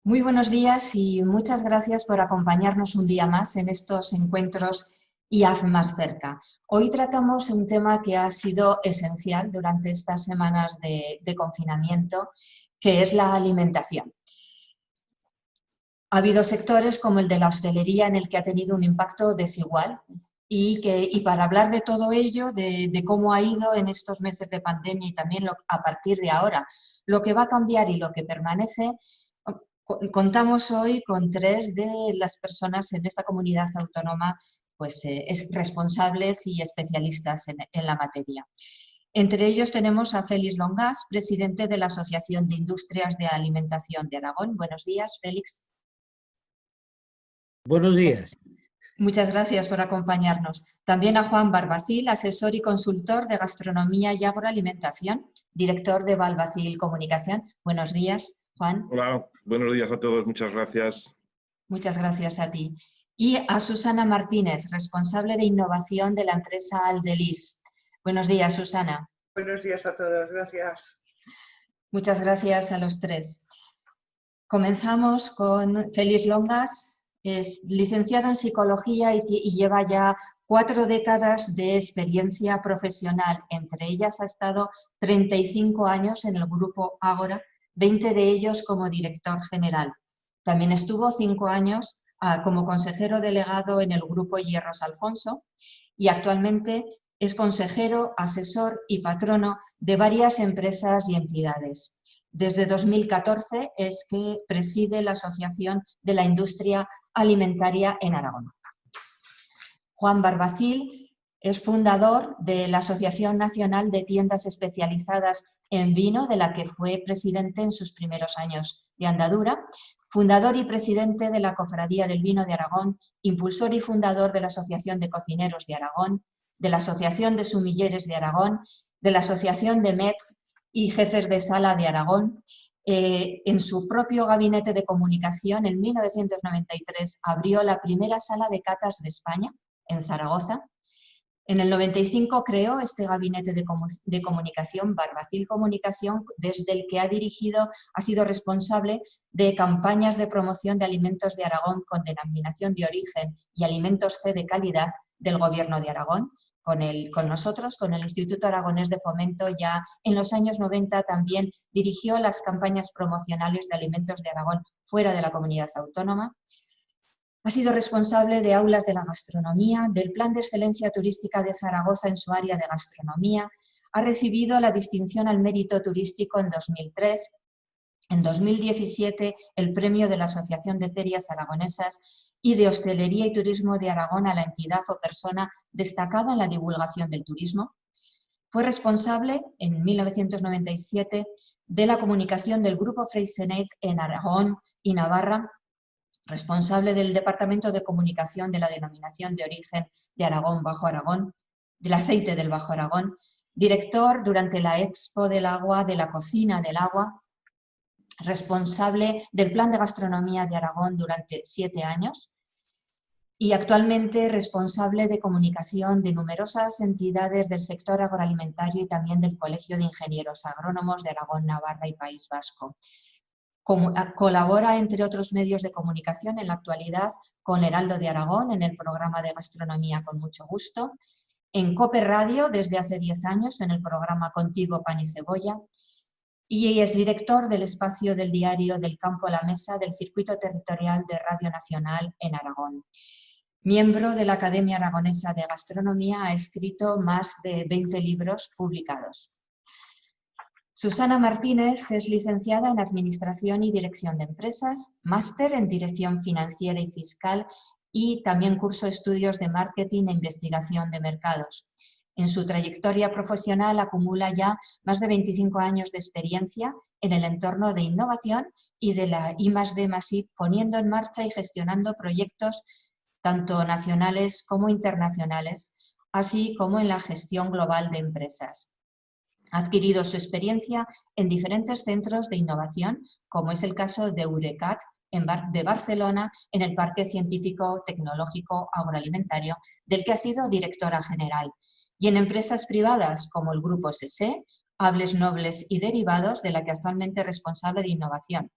Muy buenos días y muchas gracias por acompañarnos un día más en estos encuentros IAF más cerca. Hoy tratamos un tema que ha sido esencial durante estas semanas de confinamiento, que es la alimentación. Ha habido sectores como el de la hostelería en el que ha tenido un impacto desigual y para hablar de todo ello, de cómo ha ido en estos meses de pandemia y también a partir de ahora, lo que va a cambiar y lo que permanece, contamos hoy con tres de las personas en esta comunidad autónoma responsables y especialistas en la materia. Entre ellos tenemos a Félix Longas, presidente de la Asociación de Industrias de Alimentación de Aragón. Buenos días, Félix. Buenos días. Muchas gracias por acompañarnos. También a Juan Barbacil, asesor y consultor de gastronomía y agroalimentación, director de Barbacil Comunicación. Buenos días, Juan. Hola, buenos días a todos, muchas gracias. Muchas gracias a ti. Y a Susana Martínez, responsable de innovación de la empresa Aldelis. Buenos días, Susana. Buenos días a todos, gracias. Muchas gracias a los tres. Comenzamos con Félix Longas. Es licenciado en Psicología y lleva ya 4 décadas de experiencia profesional. Entre ellas ha estado 35 años en el Grupo Ágora, 20 de ellos como director general. También estuvo 5 años como consejero delegado en el Grupo Hierros Alfonso y actualmente es consejero, asesor y patrono de varias empresas y entidades. Desde 2014 es que preside la Asociación de la Industria Alimentaria en Aragón. Juan Barbacil es fundador de la Asociación Nacional de Tiendas Especializadas en Vino, de la que fue presidente en sus primeros años de andadura, fundador y presidente de la Cofradía del Vino de Aragón, impulsor y fundador de la Asociación de Cocineros de Aragón, de la Asociación de Sumilleres de Aragón, de la Asociación de METG y Jefes de Sala de Aragón. En su propio gabinete de comunicación, en 1993, abrió la primera sala de catas de España, en Zaragoza. En el 95 creó este gabinete de comunicación, Barbacil Comunicación, desde el que ha sido responsable de campañas de promoción de alimentos de Aragón con denominación de origen y alimentos C de calidad del Gobierno de Aragón. Con nosotros, con el Instituto Aragonés de Fomento, ya en los años 90 también dirigió las campañas promocionales de alimentos de Aragón fuera de la comunidad autónoma. Ha sido responsable de aulas de la gastronomía, del Plan de Excelencia Turística de Zaragoza en su área de gastronomía. Ha recibido la distinción al mérito turístico en 2003. En 2017, el premio de la Asociación de Ferias Aragonesas y de Hostelería y Turismo de Aragón a la entidad o persona destacada en la divulgación del turismo. Fue responsable, en 1997, de la comunicación del Grupo Freixenet en Aragón y Navarra, responsable del Departamento de Comunicación de la Denominación de Origen de Aragón, Bajo Aragón, del aceite del Bajo Aragón, director durante la Expo del Agua de la Cocina del Agua, responsable del Plan de Gastronomía de Aragón durante 7 años y actualmente responsable de comunicación de numerosas entidades del sector agroalimentario y también del Colegio de Ingenieros Agrónomos de Aragón, Navarra y País Vasco. Colabora, entre otros medios de comunicación, en la actualidad con Heraldo de Aragón en el programa de Gastronomía con Mucho Gusto, en COPE Radio desde hace 10 años en el programa Contigo Pan y Cebolla, y es director del espacio del diario Del Campo a la Mesa del Circuito Territorial de Radio Nacional en Aragón. Miembro de la Academia Aragonesa de Gastronomía, ha escrito más de 20 libros publicados. Susana Martínez es licenciada en Administración y Dirección de Empresas, máster en Dirección Financiera y Fiscal y también cursó estudios de Marketing e Investigación de Mercados. En su trayectoria profesional acumula ya más de 25 años de experiencia en el entorno de innovación y de la I+D+I, poniendo en marcha y gestionando proyectos tanto nacionales como internacionales, así como en la gestión global de empresas. Ha adquirido su experiencia en diferentes centros de innovación, como es el caso de Eurecat de Barcelona, en el Parque Científico Tecnológico Agroalimentario, del que ha sido directora general, y en empresas privadas como el Grupo SESE, Hables Nobles y Derivados, de la que actualmente es responsable de innovación.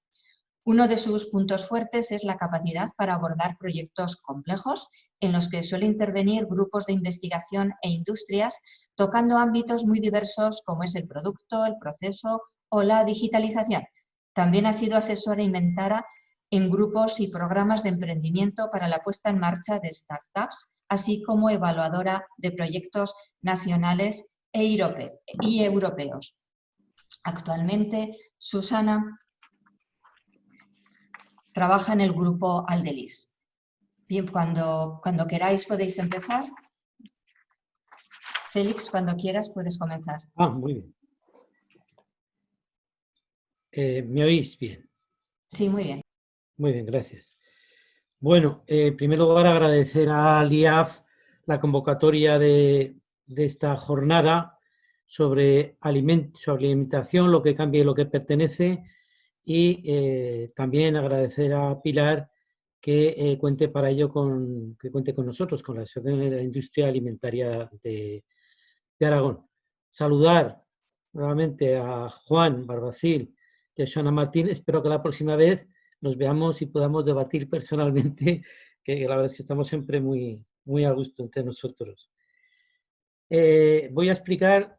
Uno de sus puntos fuertes es la capacidad para abordar proyectos complejos en los que suele intervenir grupos de investigación e industrias tocando ámbitos muy diversos como es el producto, el proceso o la digitalización. También ha sido asesora y mentora en grupos y programas de emprendimiento para la puesta en marcha de startups, así como evaluadora de proyectos nacionales y europeos. Actualmente, Susana trabaja en el grupo Aldelis. Bien, cuando queráis podéis empezar. Félix, cuando quieras puedes comenzar. Muy bien. ¿Me oís bien? Sí, muy bien. Muy bien, gracias. Bueno, en primer lugar agradecer al IAF la convocatoria de esta jornada sobre alimentación, lo que cambia y lo que pertenece, y también agradecer a Pilar que cuente para ello con nosotros, con la Asociación de la Industria Alimentaria de Aragón. Saludar nuevamente a Juan Barbacil y a Joana Martín. Espero que la próxima vez nos veamos y podamos debatir personalmente, que la verdad es que estamos siempre muy, muy a gusto entre nosotros. Voy a explicar,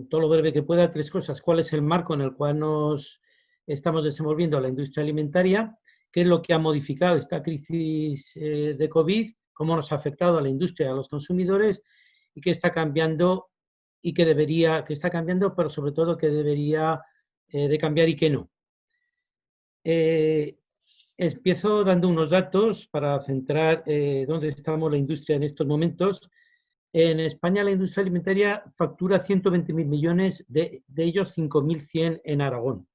todo lo breve que pueda, 3 cosas. ¿Cuál es el marco en el cual nos estamos desenvolviendo a la industria alimentaria? ¿Qué es lo que ha modificado esta crisis de COVID? ¿Cómo nos ha afectado a la industria y a los consumidores? ¿Y qué está cambiando? Y que está cambiando, pero sobre todo que debería de cambiar y que no. Empiezo dando unos datos para centrar dónde estamos la industria en estos momentos. En España la industria alimentaria factura 120.000 millones, de ellos 5.100 en Aragón.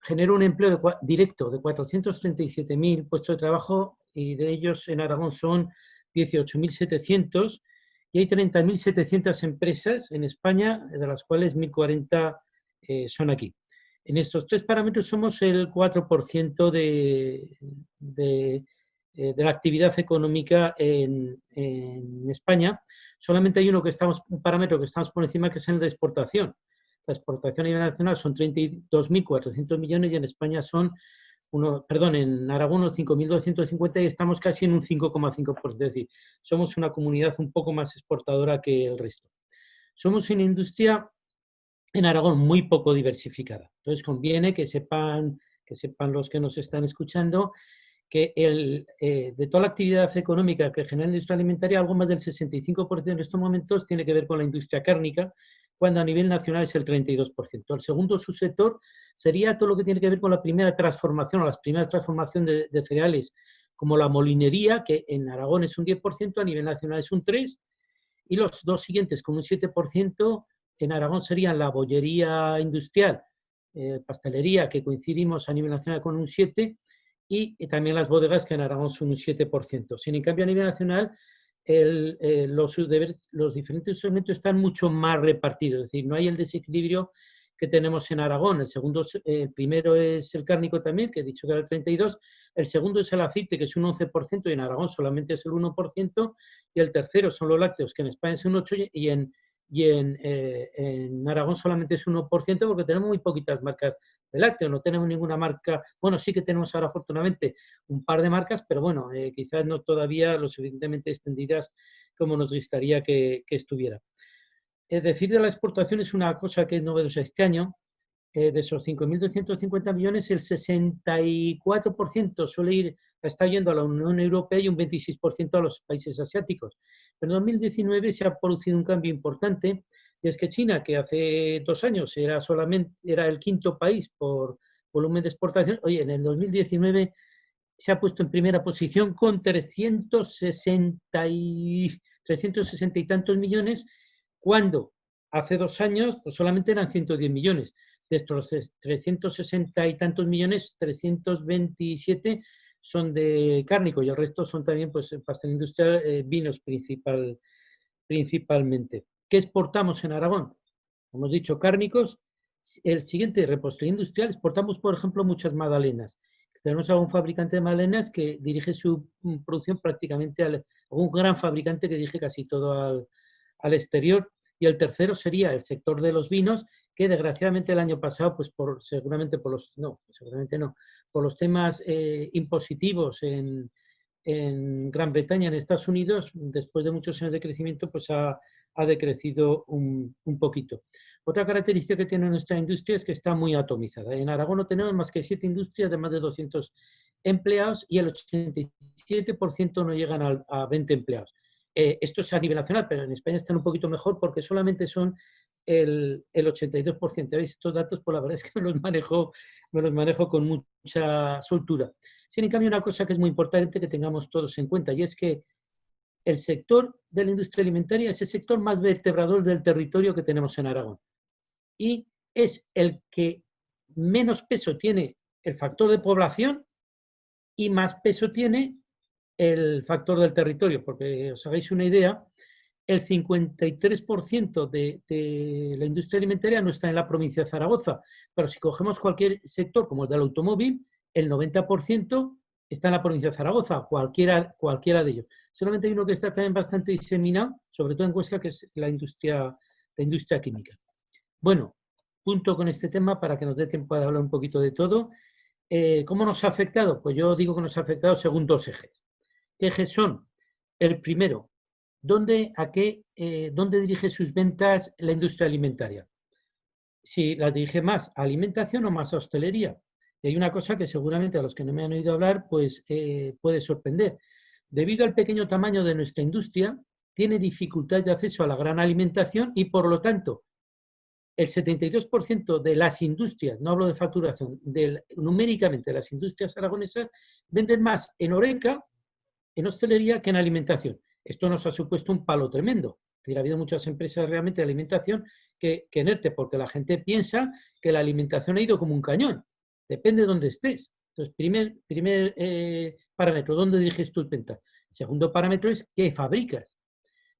Genera un empleo directo de 437.000 puestos de trabajo y de ellos en Aragón son 18.700 y hay 30.700 empresas en España, de las cuales 1.040 son aquí. En estos 3 parámetros somos el 4% de la actividad económica en España. Solamente hay un parámetro que estamos por encima, que es el de exportación. La exportación a nivel nacional son 32.400 millones y en España son, en Aragón unos 5.250 y estamos casi en un 5,5%. Es decir, somos una comunidad un poco más exportadora que el resto. Somos una industria en Aragón muy poco diversificada. Entonces conviene que sepan los que nos están escuchando que de toda la actividad económica que genera la industria alimentaria, algo más del 65% en estos momentos tiene que ver con la industria cárnica, cuando a nivel nacional es el 32%. El segundo subsector sería todo lo que tiene que ver con la primera transformación, o las primeras transformaciones de cereales, como la molinería, que en Aragón es un 10%, a nivel nacional es un 3%, y los 2 siguientes con un 7%, en Aragón serían la bollería industrial, pastelería, que coincidimos a nivel nacional con un 7%, y también las bodegas, que en Aragón son un 7%. Sin en cambio, a nivel nacional, los diferentes segmentos están mucho más repartidos, es decir, no hay el desequilibrio que tenemos en Aragón. El primero es el cárnico también, que he dicho que era el 32%, el segundo es el aceite, que es un 11%, y en Aragón solamente es el 1%, y el tercero son los lácteos, que en España es un 8%, y en Aragón solamente es un 1%, porque tenemos muy poquitas marcas de lácteo, no tenemos ninguna marca. Bueno, sí que tenemos ahora afortunadamente un par de marcas, pero bueno, quizás no todavía lo suficientemente extendidas como nos gustaría que estuviera. Decir de la exportación es una cosa que es novedosa este año. De esos 5.250 millones, el 64% está yendo a la Unión Europea y un 26% a los países asiáticos. Pero en 2019 se ha producido un cambio importante, y es que China, que hace 2 años era el 5º país por volumen de exportación, oye, en el 2019 se ha puesto en primera posición con 360 y tantos millones, cuando hace 2 años pues solamente eran 110 millones. De estos 360 y tantos millones, 327 son de cárnico y el resto son también pues pastel industrial, vinos principalmente. ¿Qué exportamos en Aragón? Hemos dicho cárnicos. El siguiente, repostería industrial. Exportamos, por ejemplo, muchas magdalenas. Tenemos a un fabricante de magdalenas que dirige su producción prácticamente a un gran fabricante que dirige casi todo al exterior. y el tercero sería el sector de los vinos, que desgraciadamente el año pasado, pues seguramente por los temas impositivos en Gran Bretaña, en Estados Unidos, después de muchos años de crecimiento, pues ha decrecido un poquito. Otra característica que tiene nuestra industria es que está muy atomizada. En Aragón no tenemos más que 7 industrias de más de 200 empleados y el 87% no llegan a 20 empleados. Esto es a nivel nacional, pero en España están un poquito mejor porque solamente son el 82%. ¿Veis? Estos datos, pues la verdad es que me los manejo con mucha soltura. Sin en cambio, una cosa que es muy importante que tengamos todos en cuenta, y es que el sector de la industria alimentaria es el sector más vertebrador del territorio que tenemos en Aragón. Y es el que menos peso tiene el factor de población y más peso tiene el factor del territorio. Porque os hagáis una idea, el 53% de la industria alimentaria no está en la provincia de Zaragoza, pero si cogemos cualquier sector como el del automóvil, el 90% está en la provincia de Zaragoza, cualquiera de ellos. Solamente hay uno que está también bastante diseminado, sobre todo en Huesca, que es la industria química. Bueno, punto con este tema para que nos dé tiempo de hablar un poquito de todo. ¿Cómo nos ha afectado? Pues yo digo que nos ha afectado según 2 ejes. ¿Qué ejes son? El primero, ¿dónde dirige sus ventas la industria alimentaria? Si las dirige más a alimentación o más a hostelería. Y hay una cosa que seguramente a los que no me han oído hablar, pues puede sorprender. Debido al pequeño tamaño de nuestra industria, tiene dificultades de acceso a la gran alimentación y, por lo tanto, el 72% de las industrias, no hablo de facturación, numéricamente las industrias aragonesas, venden más en horeca, en hostelería, que en alimentación. Esto nos ha supuesto un palo tremendo. Es decir, ha habido muchas empresas realmente de alimentación que en ERTE, porque la gente piensa que la alimentación ha ido como un cañón. Depende de dónde estés. Entonces, primer parámetro, ¿dónde diriges tus ventas? Segundo parámetro es qué fabricas.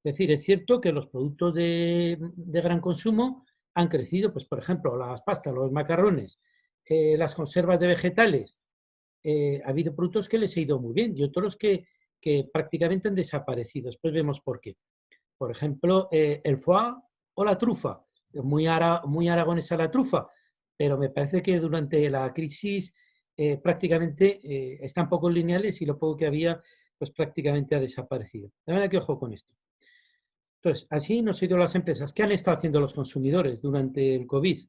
Es decir, es cierto que los productos de gran consumo han crecido, pues por ejemplo, las pastas, los macarrones, las conservas de vegetales. Ha habido productos que les ha ido muy bien y otros que prácticamente han desaparecido. Después vemos por qué. Por ejemplo, el foie o la trufa. Muy aragonesa la trufa, pero me parece que durante la crisis prácticamente están poco lineales y lo poco que había pues prácticamente ha desaparecido. De manera que ojo con esto. Entonces, así nos han ido las empresas. ¿Qué han estado haciendo los consumidores durante el COVID?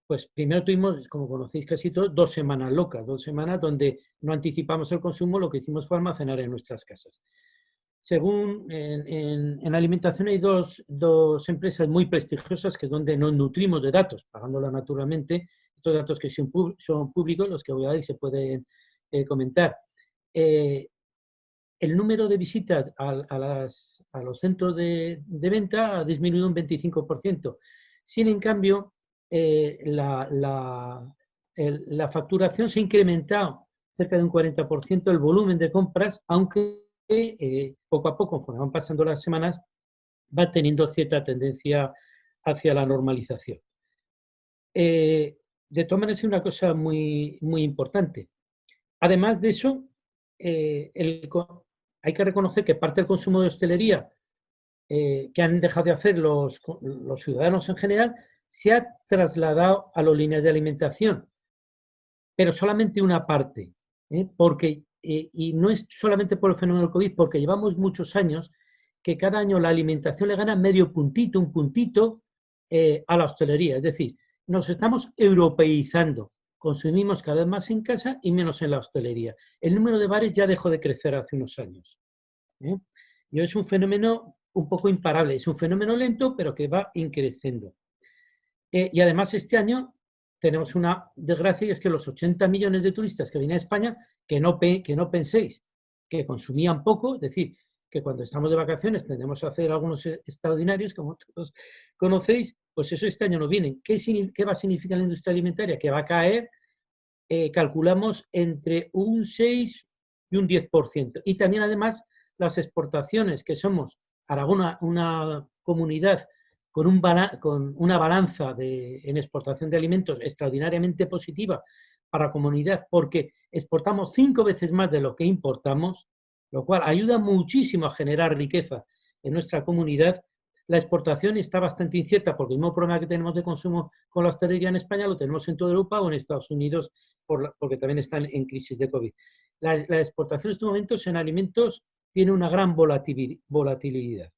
Pues primero tuvimos, como conocéis casi todos, 2 semanas locas, 2 semanas donde no anticipamos el consumo, lo que hicimos fue almacenar en nuestras casas. Según en alimentación hay dos empresas muy prestigiosas que es donde nos nutrimos de datos, pagándola naturalmente, estos datos que son públicos, los que voy a dar y se pueden comentar. El número de visitas a los centros de venta ha disminuido un 25%. Sin en cambio, la facturación se ha incrementado cerca de un 40%, el volumen de compras, aunque poco a poco, conforme van pasando las semanas, va teniendo cierta tendencia hacia la normalización. De todas maneras, es una cosa muy, muy importante. Además de eso, hay que reconocer que parte del consumo de hostelería que han dejado de hacer los ciudadanos en general se ha trasladado a los líneas de alimentación, pero solamente una parte, porque y no es solamente por el fenómeno del COVID, porque llevamos muchos años que cada año la alimentación le gana medio puntito, un puntito a la hostelería. Es decir, nos estamos europeizando. Consumimos cada vez más en casa y menos en la hostelería. El número de bares ya dejó de crecer hace unos años. Y es un fenómeno un poco imparable. Es un fenómeno lento, pero que va increciendo. Y además este año tenemos una desgracia y es que los 80 millones de turistas que vienen a España, que no penséis que consumían poco, es decir, que cuando estamos de vacaciones tendemos a hacer algunos extraordinarios, como todos conocéis, pues eso este año no vienen. ¿Qué va a significar la industria alimentaria? Que va a caer, calculamos, entre un 6 y un 10%. Y también además las exportaciones, que somos Aragón una comunidad con una balanza en exportación de alimentos extraordinariamente positiva para la comunidad, porque exportamos 5 veces más de lo que importamos, lo cual ayuda muchísimo a generar riqueza en nuestra comunidad, La exportación está bastante incierta porque el mismo problema que tenemos de consumo con la hostelería en España lo tenemos en toda Europa o en Estados Unidos porque también están en crisis de COVID. La exportación en estos momentos en alimentos tiene una gran volatilidad.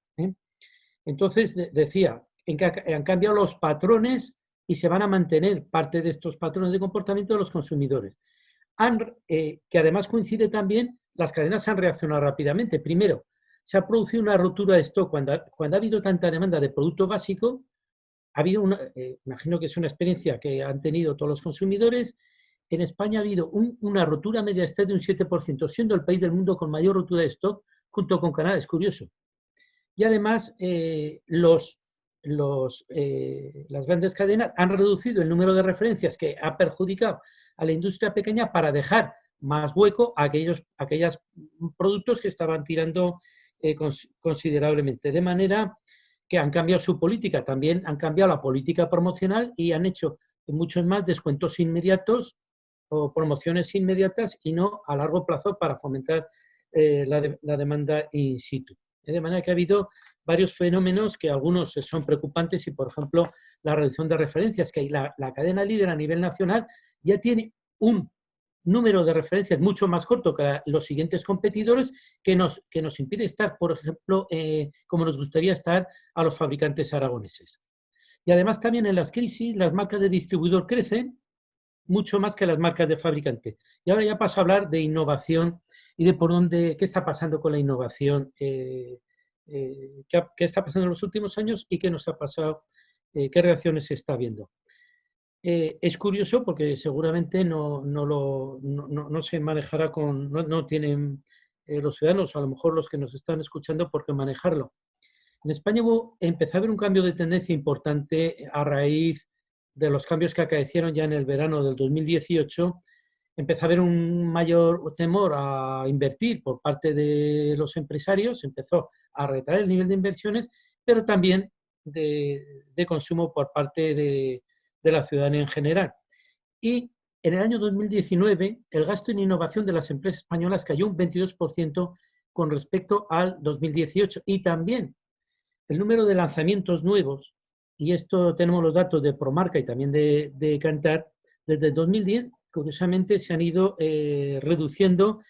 Entonces, decía, han cambiado los patrones y se van a mantener parte de estos patrones de comportamiento de los consumidores. Que además coincide también, las cadenas han reaccionado rápidamente. Primero, se ha producido una rotura de stock. Cuando ha habido tanta demanda de producto básico, ha habido imagino que es una experiencia que han tenido todos los consumidores. En España ha habido una rotura media de stock de un 7%, siendo el país del mundo con mayor rotura de stock, junto con Canadá, es curioso. Y además, las grandes cadenas han reducido el número de referencias que ha perjudicado a la industria pequeña para dejar más hueco a aquellos productos que estaban tirando considerablemente. De manera que han cambiado su política, también han cambiado la política promocional y han hecho muchos más descuentos inmediatos o promociones inmediatas y no a largo plazo para fomentar la demanda in situ. De manera que ha habido varios fenómenos que algunos son preocupantes y, por ejemplo, la reducción de referencias, que la cadena líder a nivel nacional ya tiene un número de referencias mucho más corto que los siguientes competidores que nos impide estar, por ejemplo, como nos gustaría estar a los fabricantes aragoneses. Y además también en las crisis las marcas de distribuidor crecen mucho más que las marcas de fabricante. Y ahora ya paso a hablar de innovación y de qué está pasando con la innovación, qué está pasando en los últimos años y qué nos ha pasado, qué reacciones se está viendo. Es curioso porque seguramente no se manejará no tienen los ciudadanos, a lo mejor los que nos están escuchando, por qué manejarlo. En España empezó a haber un cambio de tendencia importante a raíz de los cambios que acaecieron ya en el verano del 2018. Empezó a haber un mayor temor a invertir por parte de los empresarios, empezó a retraer el nivel de inversiones, pero también de consumo por parte de la ciudadanía en general. Y en el año 2019, el gasto en innovación de las empresas españolas cayó un 22% con respecto al 2018. Y también el número de lanzamientos nuevos, y esto tenemos los datos de Promarca y también de Kantar, desde el 2010, curiosamente, se han ido reduciendo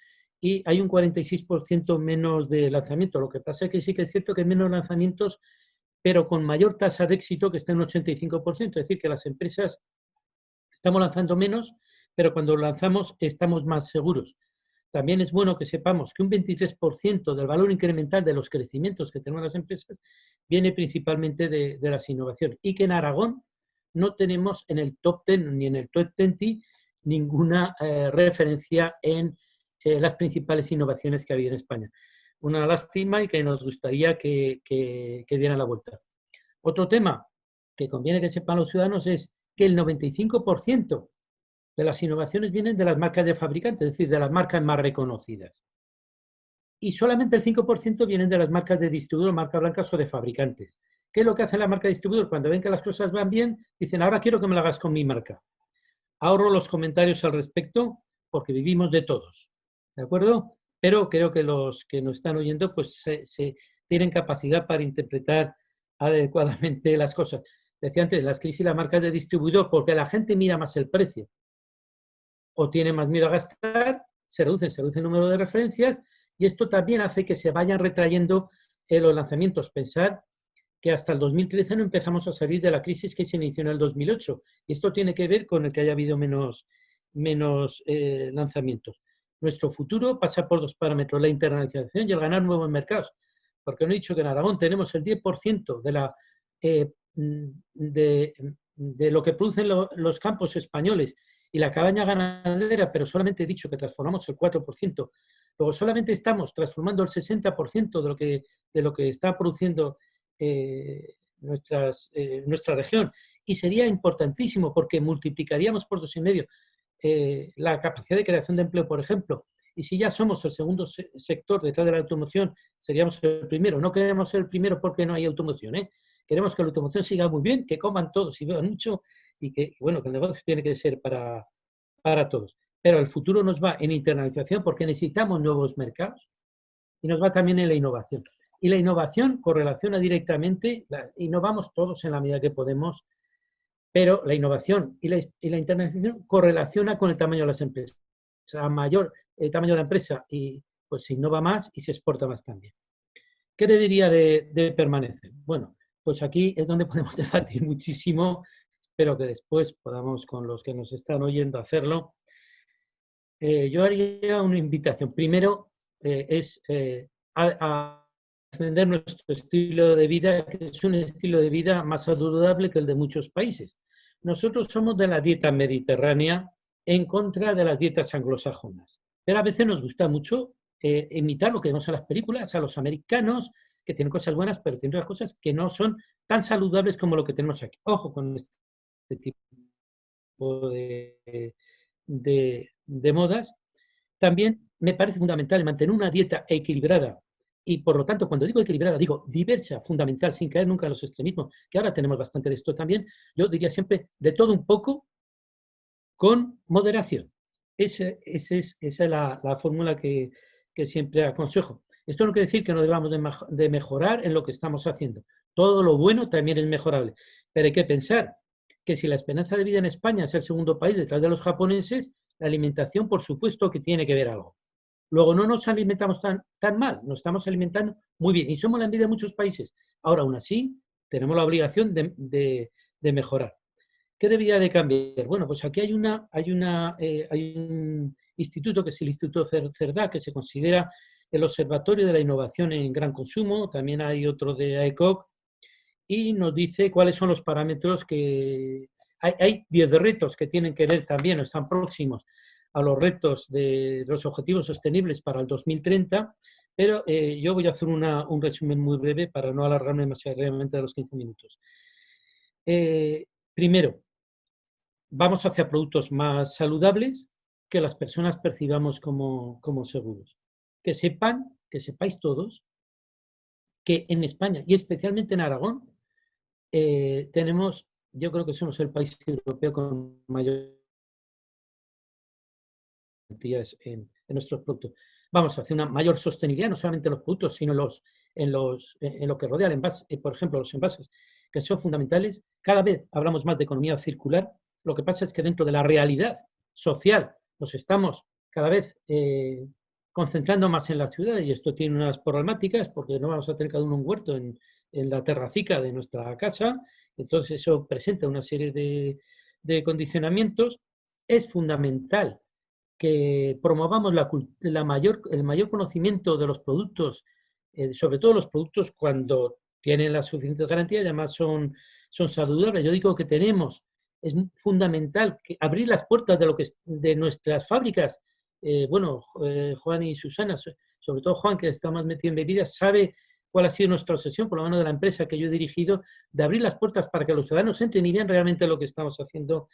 y hay un 46% menos de lanzamientos. Lo que pasa es que sí que es cierto que hay menos lanzamientos, pero con mayor tasa de éxito, que está en un 85%. Es decir, que las empresas estamos lanzando menos, pero cuando lanzamos estamos más seguros. También es bueno que sepamos que un 23% del valor incremental de los crecimientos que tenemos las empresas viene principalmente de las innovaciones y que en Aragón no tenemos en el top 10 ni en el top 20 ninguna referencia en las principales innovaciones que ha habido en España. Una lástima y que nos gustaría que dieran la vuelta. Otro tema que conviene que sepan los ciudadanos es que el 95% de las innovaciones vienen de las marcas de fabricantes, es decir, de las marcas más reconocidas. Y solamente el 5% vienen de las marcas de distribuidor, marcas blancas o de fabricantes. ¿Qué es lo que hace la marca de distribuidor? Cuando ven que las cosas van bien, dicen, ahora quiero que me lo hagas con mi marca. Ahorro los comentarios al respecto porque vivimos de todos, ¿de acuerdo? Pero creo que los que nos están oyendo pues se tienen capacidad para interpretar adecuadamente las cosas. Decía antes, las crisis, las marcas de distribuidor, porque la gente mira más el precio o tiene más miedo a gastar, se reduce el número de referencias y esto también hace que se vayan retrayendo los lanzamientos. Pensar que hasta el 2013 no empezamos a salir de la crisis que se inició en el 2008 y esto tiene que ver con el que haya habido menos lanzamientos. Nuestro futuro pasa por dos parámetros, la internacionalización y el ganar nuevos mercados. Porque no he dicho que en Aragón tenemos el 10% de lo que producen los campos españoles y la cabaña ganadera, pero solamente he dicho que transformamos el 4%. Luego solamente estamos transformando el 60% de lo que está produciendo nuestra región. Y sería importantísimo porque multiplicaríamos por 2,5 la capacidad de creación de empleo, por ejemplo. Y si ya somos el segundo sector detrás de la automoción, seríamos el primero. No queremos ser el primero porque no hay automoción, ¿eh? Queremos que la automoción siga muy bien, que coman todos y beban mucho y que, bueno, que el negocio tiene que ser para todos. Pero el futuro nos va en internalización porque necesitamos nuevos mercados y nos va también en la innovación. Y la innovación correlaciona directamente, innovamos todos en la medida que podemos, pero la innovación y la internacionalización correlaciona con el tamaño de las empresas. O sea, a mayor el tamaño de la empresa, y pues se innova más y se exporta más también. ¿Qué debería de permanecer? Bueno, pues aquí es donde podemos debatir muchísimo. Espero que después podamos, con los que nos están oyendo, hacerlo. Yo haría una invitación. Primero, es a defender nuestro estilo de vida, que es un estilo de vida más saludable que el de muchos países. Nosotros somos de la dieta mediterránea en contra de las dietas anglosajonas. Pero a veces nos gusta mucho imitar lo que vemos en las películas, a los americanos, que tienen cosas buenas, pero tienen otras cosas que no son tan saludables como lo que tenemos aquí. Ojo con este tipo de modas. También me parece fundamental mantener una dieta equilibrada y, por lo tanto, cuando digo equilibrada, digo diversa, fundamental, sin caer nunca en los extremismos, que ahora tenemos bastante de esto también. Yo diría siempre de todo un poco con moderación. Esa es la fórmula que siempre aconsejo. Esto no quiere decir que no debamos de mejorar en lo que estamos haciendo. Todo lo bueno también es mejorable, pero hay que pensar que si la esperanza de vida en España es el segundo país detrás de los japoneses, la alimentación, por supuesto, que tiene que ver algo. Luego, no nos alimentamos tan mal, nos estamos alimentando muy bien y somos la envidia de muchos países. Ahora, aún así, tenemos la obligación de mejorar. ¿Qué debería de cambiar? Bueno, pues aquí hay un instituto que es el Instituto CERDA, que se considera el Observatorio de la Innovación en Gran Consumo. También hay otro de AECOC, y nos dice cuáles son los parámetros que... Hay 10 retos que tienen que ver también, o están próximos a los retos de los objetivos sostenibles para el 2030, pero yo voy a hacer un resumen muy breve para no alargarme demasiadamente de los 15 minutos. Primero, vamos hacia productos más saludables que las personas percibamos como seguros. Que sepáis todos, que en España, y especialmente en Aragón, tenemos, yo creo que somos el país europeo con mayor cantidades en nuestros productos. Vamos a hacer una mayor sostenibilidad, no solamente en los productos, sino en lo que rodea el envase. Por ejemplo, los envases, que son fundamentales. Cada vez hablamos más de economía circular. Lo que pasa es que dentro de la realidad social nos estamos cada vez concentrando más en la ciudad, y esto tiene unas problemáticas porque no vamos a tener cada uno un huerto en la terracica de nuestra casa. Entonces eso presenta una serie de condicionamientos. Es fundamental que promovamos el mayor conocimiento de los productos, sobre todo los productos cuando tienen las suficientes garantías y además son saludables. Yo digo que es fundamental abrir las puertas de nuestras fábricas. Juan y Susana, sobre todo Juan, que está más metido en bebidas, sabe cuál ha sido nuestra obsesión, por lo menos de la empresa que yo he dirigido, de abrir las puertas para que los ciudadanos entren y vean realmente lo que estamos haciendo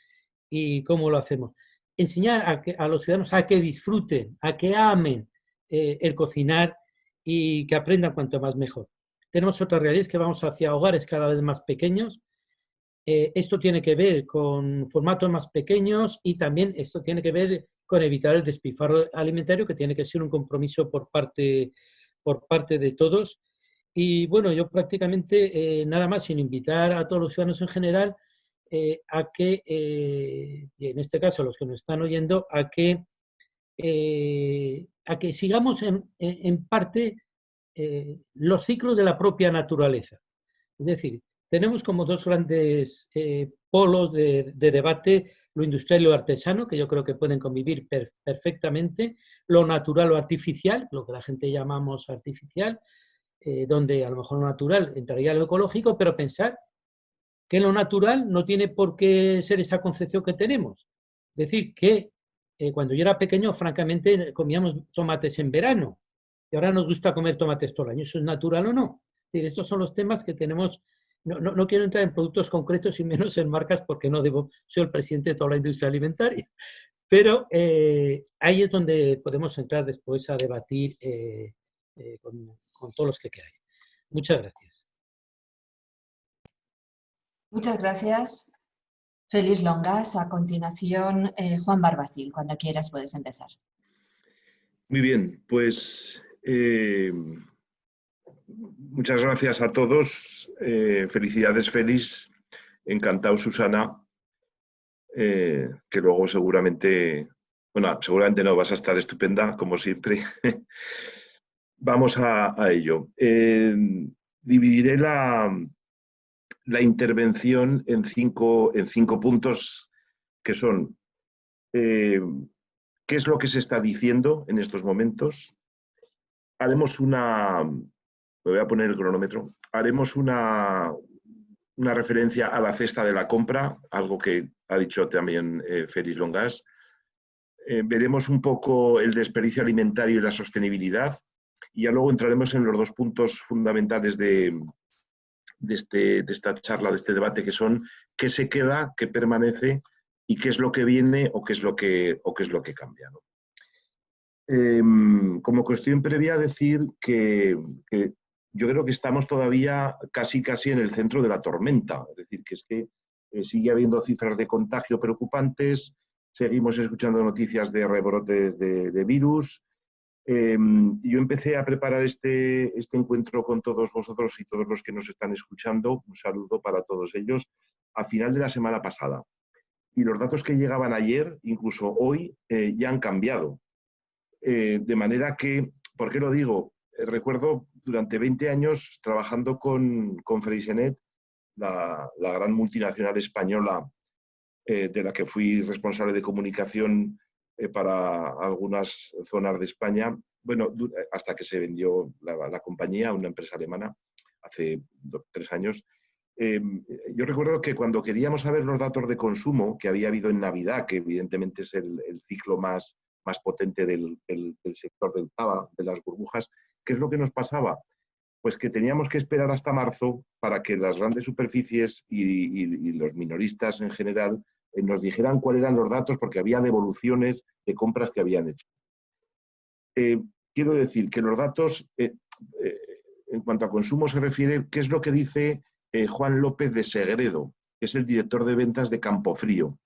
y cómo lo hacemos. Enseñar a los ciudadanos a que disfruten, a que amen el cocinar y que aprendan cuanto más mejor. Tenemos otra realidad, es que vamos hacia hogares cada vez más pequeños. Esto tiene que ver con formatos más pequeños y también esto tiene que ver con evitar el despilfarro alimentario, que tiene que ser un compromiso por parte de todos. Y bueno, yo prácticamente nada más, sin invitar a todos los ciudadanos en general a que, y en este caso a los que nos están oyendo, a que sigamos en parte los ciclos de la propia naturaleza. Es decir, tenemos como dos grandes polos de debate, lo industrial y lo artesano, que yo creo que pueden convivir perfectamente, lo natural o artificial, lo que la gente llamamos artificial, donde a lo mejor lo natural entraría lo ecológico, pero pensar que lo natural no tiene por qué ser esa concepción que tenemos. Es decir, que cuando yo era pequeño, francamente, comíamos tomates en verano, y ahora nos gusta comer tomates todo el año. ¿Eso es natural o no? Es decir, estos son los temas que tenemos. No quiero entrar en productos concretos y menos en marcas porque no soy el presidente de toda la industria alimentaria, pero ahí es donde podemos entrar después a debatir con todos los que queráis. Muchas gracias. Muchas gracias, Félix Longas. A continuación, Juan Barbacil. Cuando quieras puedes empezar. Muy bien, pues Muchas gracias a todos. Felicidades, Félix. Encantado, Susana. Que luego seguramente, bueno, seguramente no, vas a estar estupenda, como siempre. Vamos a ello. Dividiré la intervención en cinco puntos que son qué es lo que se está diciendo en estos momentos. Haremos me voy a poner el cronómetro, haremos una referencia a la cesta de la compra, algo que ha dicho también Félix Longas. Veremos un poco el desperdicio alimentario y la sostenibilidad, y ya luego entraremos en los dos puntos fundamentales de esta charla, de este debate, que son qué se queda, qué permanece y qué es lo que viene o qué es lo que cambia, ¿no? Como cuestión previa, decir que yo creo que estamos todavía casi en el centro de la tormenta. Es decir, que es que sigue habiendo cifras de contagio preocupantes, seguimos escuchando noticias de rebrotes de virus. Yo empecé a preparar este encuentro con todos vosotros y todos los que nos están escuchando. Un saludo para todos ellos, a final de la semana pasada. Y los datos que llegaban ayer, incluso hoy, ya han cambiado. De manera que, ¿por qué lo digo? Recuerdo durante 20 años trabajando con Freixenet, la gran multinacional española de la que fui responsable de comunicación para algunas zonas de España, bueno, hasta que se vendió la compañía a una empresa alemana hace 3 años. Yo recuerdo que cuando queríamos saber los datos de consumo que había habido en Navidad, que evidentemente es el ciclo más potente del sector del tabaco, de las burbujas, ¿qué es lo que nos pasaba? Pues que teníamos que esperar hasta marzo para que las grandes superficies y los minoristas en general nos dijeran cuáles eran los datos, porque había devoluciones de compras que habían hecho. Quiero decir que los datos, en cuanto a consumo se refiere, ¿qué es lo que dice Juan López de Segredo, que es el director de ventas de Campofrío?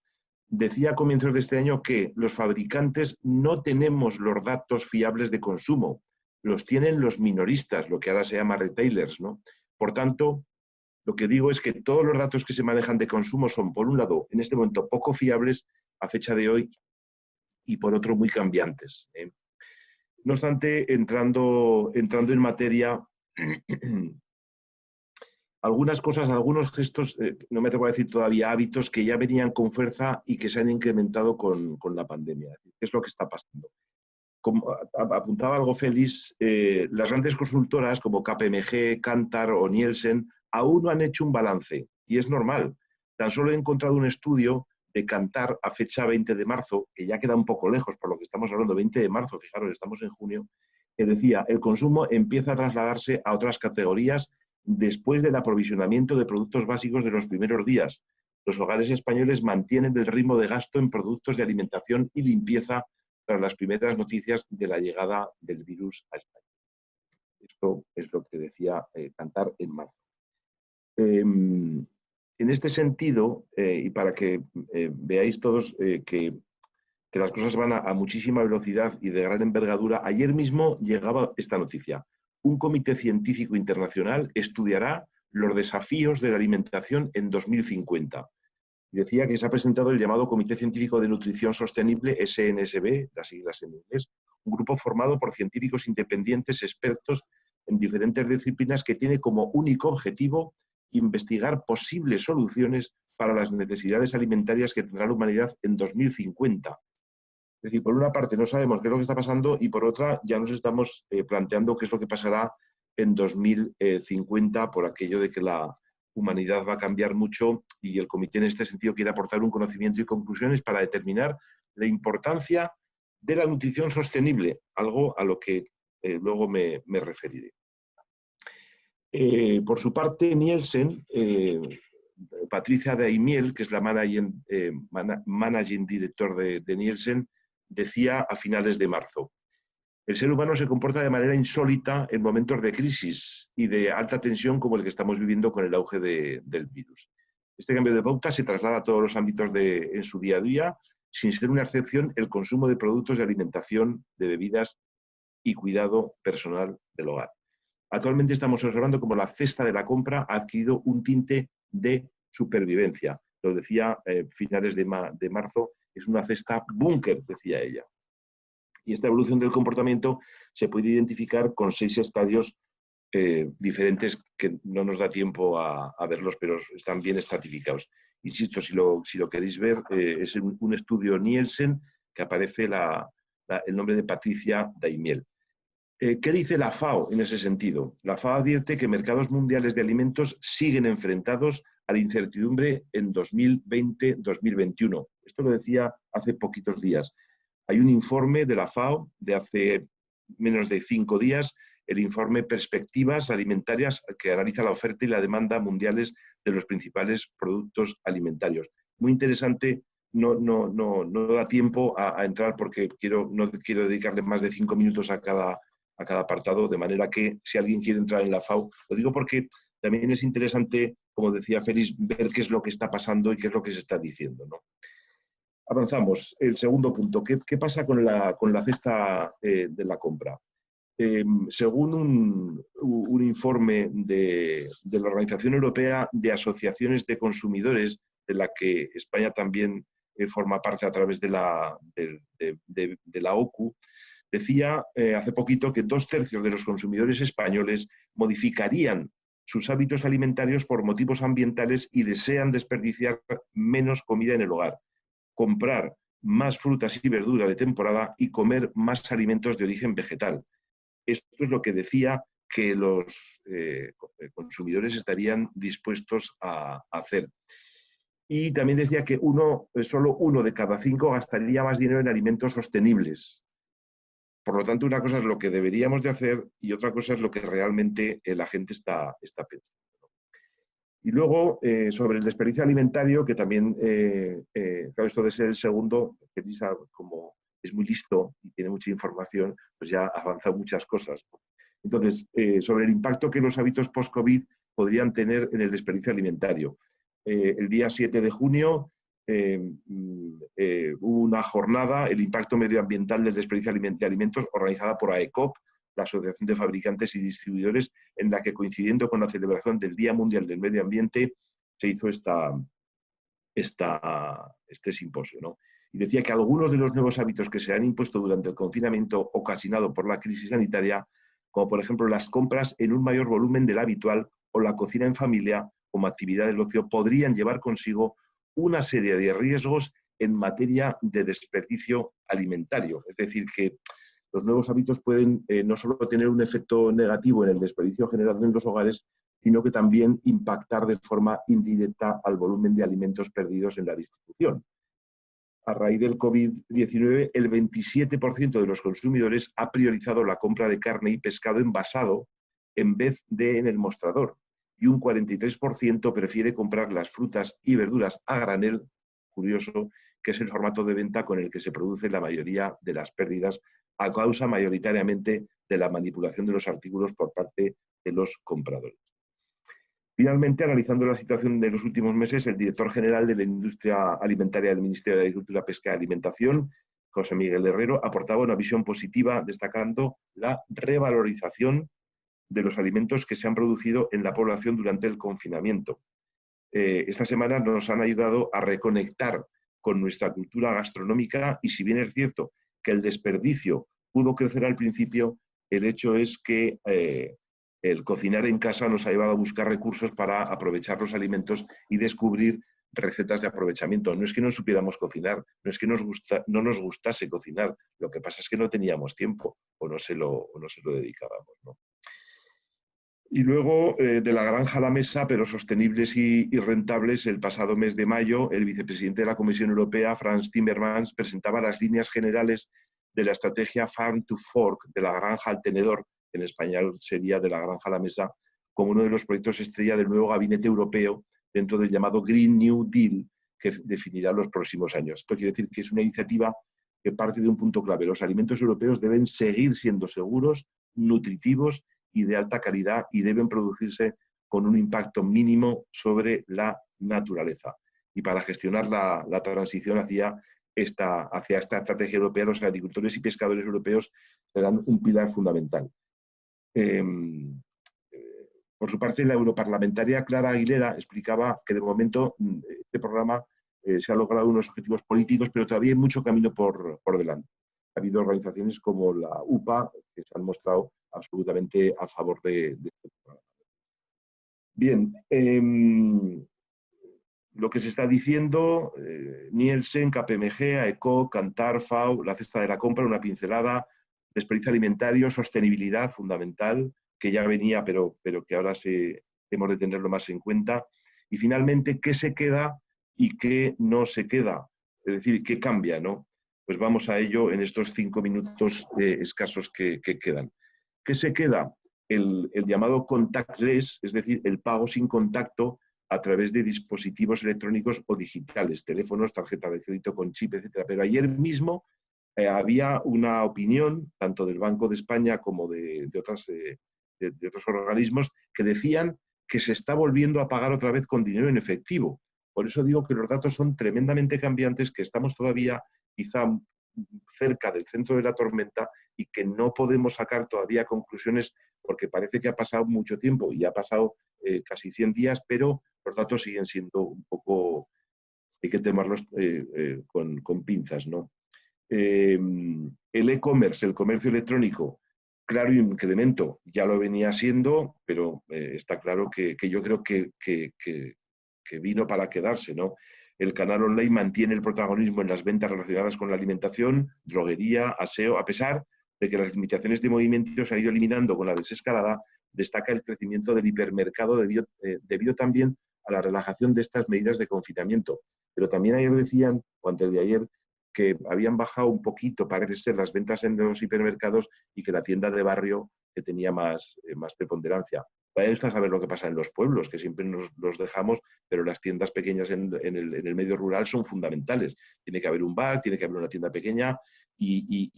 Decía a comienzos de este año que los fabricantes no tenemos los datos fiables de consumo, los tienen los minoristas, lo que ahora se llama retailers, ¿no? Por tanto, lo que digo es que todos los datos que se manejan de consumo son, por un lado, en este momento poco fiables a fecha de hoy, y por otro, muy cambiantes. No obstante, entrando en materia, algunas cosas, algunos gestos, no me atrevo a decir todavía hábitos que ya venían con fuerza y que se han incrementado con la pandemia. ¿Qué es lo que está pasando? Como apuntaba algo Félix, las grandes consultoras como KPMG, Kantar o Nielsen aún no han hecho un balance, y es normal. Tan solo he encontrado un estudio de Kantar a fecha 20 de marzo, que ya queda un poco lejos por lo que estamos hablando, 20 de marzo, fijaros, estamos en junio, que decía, el consumo empieza a trasladarse a otras categorías después del aprovisionamiento de productos básicos de los primeros días. Los hogares españoles mantienen el ritmo de gasto en productos de alimentación y limpieza tras las primeras noticias de la llegada del virus a España. Esto es lo que decía Kantar en marzo. En este sentido, y para que veáis todos que las cosas van a muchísima velocidad y de gran envergadura, ayer mismo llegaba esta noticia. Un comité científico internacional estudiará los desafíos de la alimentación en 2050. Decía que se ha presentado el llamado Comité Científico de Nutrición Sostenible, SNSB, las siglas en inglés, un grupo formado por científicos independientes, expertos en diferentes disciplinas, que tiene como único objetivo investigar posibles soluciones para las necesidades alimentarias que tendrá la humanidad en 2050. Es decir, por una parte no sabemos qué es lo que está pasando y por otra ya nos estamos planteando qué es lo que pasará en 2050 por aquello de que la humanidad va a cambiar mucho, y el comité en este sentido quiere aportar un conocimiento y conclusiones para determinar la importancia de la nutrición sostenible, algo a lo que luego me referiré. Por su parte, Nielsen, Patricia Daimiel, que es la managing director de Nielsen, decía a finales de marzo: el ser humano se comporta de manera insólita en momentos de crisis y de alta tensión como el que estamos viviendo con el auge del virus. Este cambio de pauta se traslada a todos los ámbitos en su día a día, sin ser una excepción el consumo de productos de alimentación, de bebidas y cuidado personal del hogar. Actualmente estamos observando como la cesta de la compra ha adquirido un tinte de supervivencia. Lo decía finales de marzo, es una cesta búnker, decía ella. Y esta evolución del comportamiento se puede identificar con 6 estadios diferentes que no nos da tiempo a verlos, pero están bien estratificados. Insisto, si lo queréis ver, es un estudio Nielsen que aparece el nombre de Patricia Daimiel. ¿Qué dice la FAO en ese sentido? La FAO advierte que mercados mundiales de alimentos siguen enfrentados a la incertidumbre en 2020-2021. Esto lo decía hace poquitos días. Hay un informe de la FAO de hace menos de 5 días, el informe Perspectivas Alimentarias, que analiza la oferta y la demanda mundiales de los principales productos alimentarios. Muy interesante, no da tiempo a entrar porque no quiero dedicarle más de 5 minutos a cada apartado, de manera que si alguien quiere entrar en la FAO, lo digo porque también es interesante, como decía Félix, ver qué es lo que está pasando y qué es lo que se está diciendo, ¿no? Avanzamos. El segundo punto, ¿qué pasa con la cesta de la compra? Según un informe de la Organización Europea de Asociaciones de Consumidores, de la que España también forma parte a través de la OCU, decía hace poquito que 2/3 de los consumidores españoles modificarían sus hábitos alimentarios por motivos ambientales y desean desperdiciar menos comida en el hogar, comprar más frutas y verduras de temporada y comer más alimentos de origen vegetal. Esto es lo que decía que los consumidores estarían dispuestos a hacer. Y también decía que solo 1 de cada 5 gastaría más dinero en alimentos sostenibles. Por lo tanto, una cosa es lo que deberíamos de hacer y otra cosa es lo que realmente la gente está pensando. Y luego, sobre el desperdicio alimentario, que también, claro, esto de ser el segundo, Elisa, como es muy listo y tiene mucha información, pues ya ha avanzado muchas cosas. Entonces, sobre el impacto que los hábitos post-COVID podrían tener en el desperdicio alimentario. El día 7 de junio hubo una jornada, el impacto medioambiental del desperdicio de alimentos, organizada por AECOP, la Asociación de Fabricantes y Distribuidores, en la que, coincidiendo con la celebración del Día Mundial del Medio Ambiente, se hizo este simposio, ¿no? Y decía que algunos de los nuevos hábitos que se han impuesto durante el confinamiento ocasionado por la crisis sanitaria, como por ejemplo las compras en un mayor volumen del habitual o la cocina en familia como actividad del ocio, podrían llevar consigo una serie de riesgos en materia de desperdicio alimentario. Es decir, que los nuevos hábitos pueden no solo tener un efecto negativo en el desperdicio generado en los hogares, sino que también impactar de forma indirecta al volumen de alimentos perdidos en la distribución. A raíz del COVID-19, el 27% de los consumidores ha priorizado la compra de carne y pescado envasado en vez de en el mostrador, y un 43% prefiere comprar las frutas y verduras a granel, curioso, que es el formato de venta con el que se produce la mayoría de las pérdidas a causa mayoritariamente de la manipulación de los artículos por parte de los compradores. Finalmente, analizando la situación de los últimos meses, el director general de la Industria Alimentaria del Ministerio de Agricultura, Pesca y Alimentación, José Miguel Herrero, aportaba una visión positiva, destacando la revalorización de los alimentos que se han producido en la población durante el confinamiento. Esta semana nos han ayudado a reconectar con nuestra cultura gastronómica y, si bien es cierto que el desperdicio pudo crecer al principio, el hecho es que el cocinar en casa nos ha llevado a buscar recursos para aprovechar los alimentos y descubrir recetas de aprovechamiento. No es que no supiéramos cocinar, no es que no nos gustase cocinar, lo que pasa es que no teníamos tiempo o no se lo dedicábamos, ¿no? Y luego, de la granja a la mesa, pero sostenibles y rentables, el pasado mes de mayo, el vicepresidente de la Comisión Europea, Frans Timmermans, presentaba las líneas generales de la estrategia Farm to Fork, de la granja al tenedor, en español sería de la granja a la mesa, como uno de los proyectos estrella del nuevo gabinete europeo dentro del llamado Green New Deal, que definirá los próximos años. Esto quiere decir que es una iniciativa que parte de un punto clave. Los alimentos europeos deben seguir siendo seguros, nutritivos y de alta calidad, y deben producirse con un impacto mínimo sobre la naturaleza. Y para gestionar la transición hacia esta estrategia europea, los agricultores y pescadores europeos serán un pilar fundamental. Por su parte, la europarlamentaria Clara Aguilera explicaba que de momento este programa se ha logrado unos objetivos políticos, pero todavía hay mucho camino por delante. Ha habido organizaciones como la UPA que se han mostrado absolutamente a favor de este programa. Bien, lo que se está diciendo, Nielsen, KPMG, AECO, Kantar, FAO, la cesta de la compra, una pincelada, desperdicio alimentario, sostenibilidad fundamental, que ya venía, pero que ahora hemos de tenerlo más en cuenta. Y finalmente, ¿qué se queda y qué no se queda? Es decir, ¿qué cambia, no? Pues vamos a ello en estos 5 minutos escasos que quedan. ¿Qué se queda? El llamado contactless, es decir, el pago sin contacto a través de dispositivos electrónicos o digitales, teléfonos, tarjeta de crédito con chip, etc. Pero ayer mismo había una opinión, tanto del Banco de España como de otros organismos, que decían que se está volviendo a pagar otra vez con dinero en efectivo. Por eso digo que los datos son tremendamente cambiantes, que estamos todavía quizá cerca del centro de la tormenta y que no podemos sacar todavía conclusiones porque parece que ha pasado mucho tiempo y ha pasado casi 100 días, pero los datos siguen siendo un poco, hay que tomarlos con pinzas, ¿no? El e-commerce, el comercio electrónico, claro incremento, ya lo venía siendo, pero está claro que yo creo que vino para quedarse, ¿no? El canal online mantiene el protagonismo en las ventas relacionadas con la alimentación, droguería, aseo, a pesar de que las limitaciones de movimiento se han ido eliminando con la desescalada, destaca el crecimiento del hipermercado debido también a la relajación de estas medidas de confinamiento. Pero también ayer decían, o antes de ayer, que habían bajado un poquito, parece ser, las ventas en los hipermercados y que la tienda de barrio que tenía más preponderancia. Vaya usted a saber lo que pasa en los pueblos, que siempre los dejamos, pero las tiendas pequeñas en el medio rural son fundamentales. Tiene que haber un bar, tiene que haber una tienda pequeña y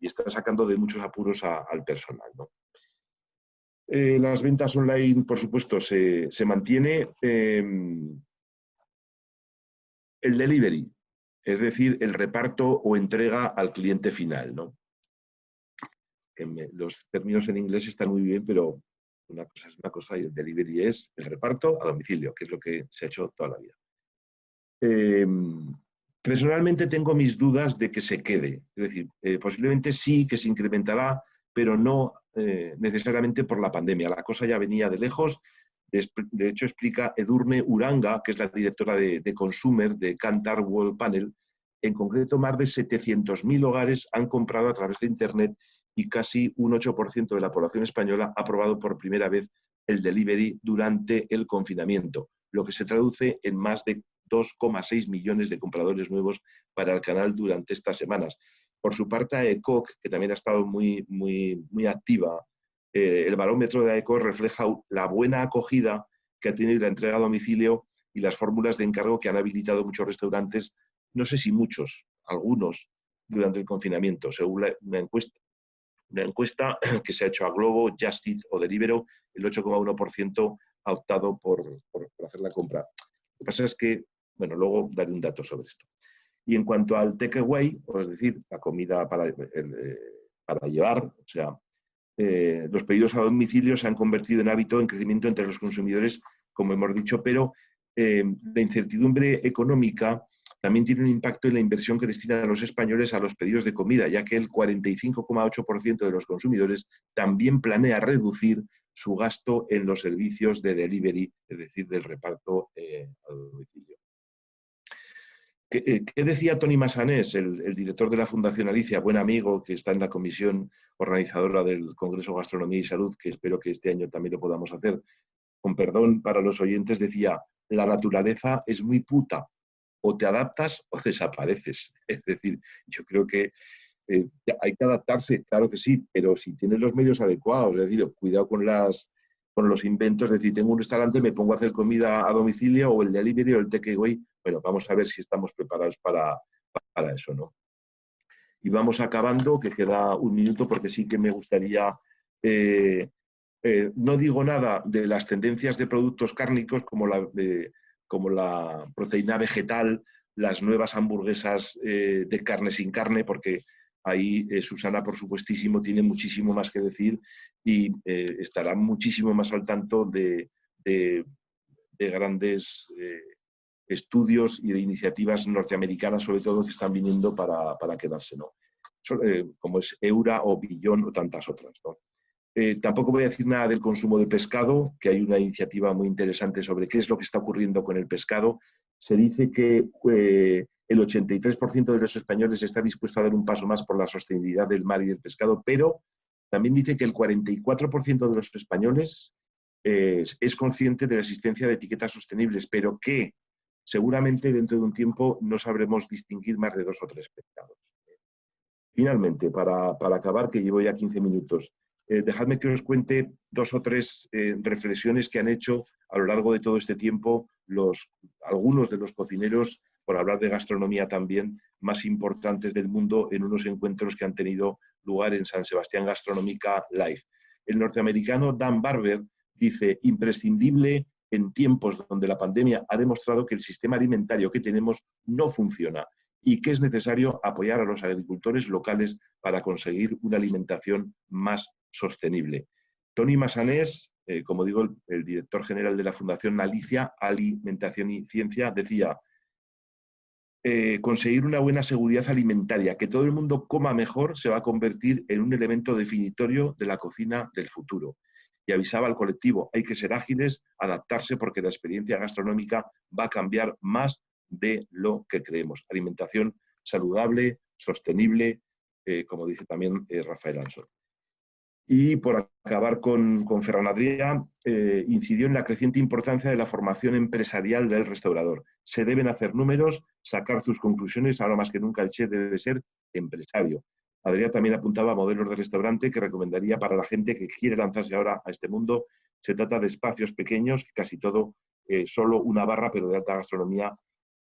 está sacando de muchos apuros al personal, ¿no? Las ventas online, por supuesto, se mantiene. El delivery, es decir, el reparto o entrega al cliente final, ¿no? Los términos en inglés están muy bien, pero una cosa es una cosa y el delivery es el reparto a domicilio, que es lo que se ha hecho toda la vida. Personalmente tengo mis dudas de que se quede, es decir, posiblemente sí que se incrementará, pero no necesariamente por la pandemia. La cosa ya venía de lejos. De hecho, explica Edurne Uranga, que es la directora de Consumer de Kantar World Panel. En concreto, más de 700.000 hogares han comprado a través de Internet y casi un 8% de la población española ha probado por primera vez el delivery durante el confinamiento, lo que se traduce en más de 2,6 millones de compradores nuevos para el canal durante estas semanas. Por su parte, AECOC, que también ha estado muy activa, el barómetro de AECOC refleja la buena acogida que ha tenido la entrega a domicilio y las fórmulas de encargo que han habilitado muchos restaurantes, no sé si muchos, algunos, durante el confinamiento, según una encuesta que se ha hecho a Glovo, Just Eat o Deliveroo, el 8,1% ha optado por hacer la compra. Lo que pasa es que, bueno, luego daré un dato sobre esto. Y en cuanto al takeaway, es decir, la comida para llevar, o sea, los pedidos a domicilio se han convertido en hábito en crecimiento entre los consumidores, como hemos dicho, pero la incertidumbre económica también tiene un impacto en la inversión que destinan los españoles a los pedidos de comida, ya que el 45,8% de los consumidores también planea reducir su gasto en los servicios de delivery, es decir, del reparto a domicilio. ¿Qué decía Toni Massanés, el director de la Fundación Alicia, buen amigo que está en la comisión organizadora del Congreso Gastronomía y Salud, que espero que este año también lo podamos hacer? Con perdón para los oyentes, decía, la naturaleza es muy puta, o te adaptas o desapareces. Es decir, yo creo que hay que adaptarse, claro que sí, pero si tienes los medios adecuados, es decir, cuidado con los inventos, es decir, tengo un restaurante, me pongo a hacer comida a domicilio o el delivery o el takeaway. Bueno, vamos a ver si estamos preparados para eso, ¿no? Y vamos acabando, que queda un minuto, porque sí que me gustaría... no digo nada de las tendencias de productos cárnicos como la proteína vegetal, las nuevas hamburguesas de carne sin carne, porque ahí Susana, por supuestísimo, tiene muchísimo más que decir y estará muchísimo más al tanto de grandes estudios y de iniciativas norteamericanas, sobre todo, que están viniendo para quedarse, ¿no? Como es Eura o Billón o tantas otras, ¿no? Tampoco voy a decir nada del consumo de pescado, que hay una iniciativa muy interesante sobre qué es lo que está ocurriendo con el pescado. Se dice que el 83% de los españoles está dispuesto a dar un paso más por la sostenibilidad del mar y del pescado, pero también dice que el 44% de los españoles es consciente de la existencia de etiquetas sostenibles, pero que seguramente dentro de un tiempo no sabremos distinguir más de 2 o 3 pescados. Finalmente, para acabar, que llevo ya 15 minutos, dejadme que os cuente 2 o 3 reflexiones que han hecho a lo largo de todo este tiempo algunos de los cocineros, por hablar de gastronomía también, más importantes del mundo en unos encuentros que han tenido lugar en San Sebastián Gastronómica Live. El norteamericano Dan Barber dice: imprescindible en tiempos donde la pandemia ha demostrado que el sistema alimentario que tenemos no funciona y que es necesario apoyar a los agricultores locales para conseguir una alimentación más sostenible. Tony Massanés, como digo, el director general de la Fundación Alicia, Alimentación y Ciencia, decía: conseguir una buena seguridad alimentaria, que todo el mundo coma mejor, se va a convertir en un elemento definitorio de la cocina del futuro. Y avisaba al colectivo: hay que ser ágiles, adaptarse, porque la experiencia gastronómica va a cambiar más de lo que creemos. Alimentación saludable, sostenible, como dice también Rafael Ansol. Y por acabar con Ferran Adrià, incidió en la creciente importancia de la formación empresarial del restaurador. Se deben hacer números, sacar sus conclusiones, ahora más que nunca el chef debe ser empresario. Adrià también apuntaba a modelos de restaurante que recomendaría para la gente que quiere lanzarse ahora a este mundo. Se trata de espacios pequeños, casi todo solo una barra, pero de alta gastronomía,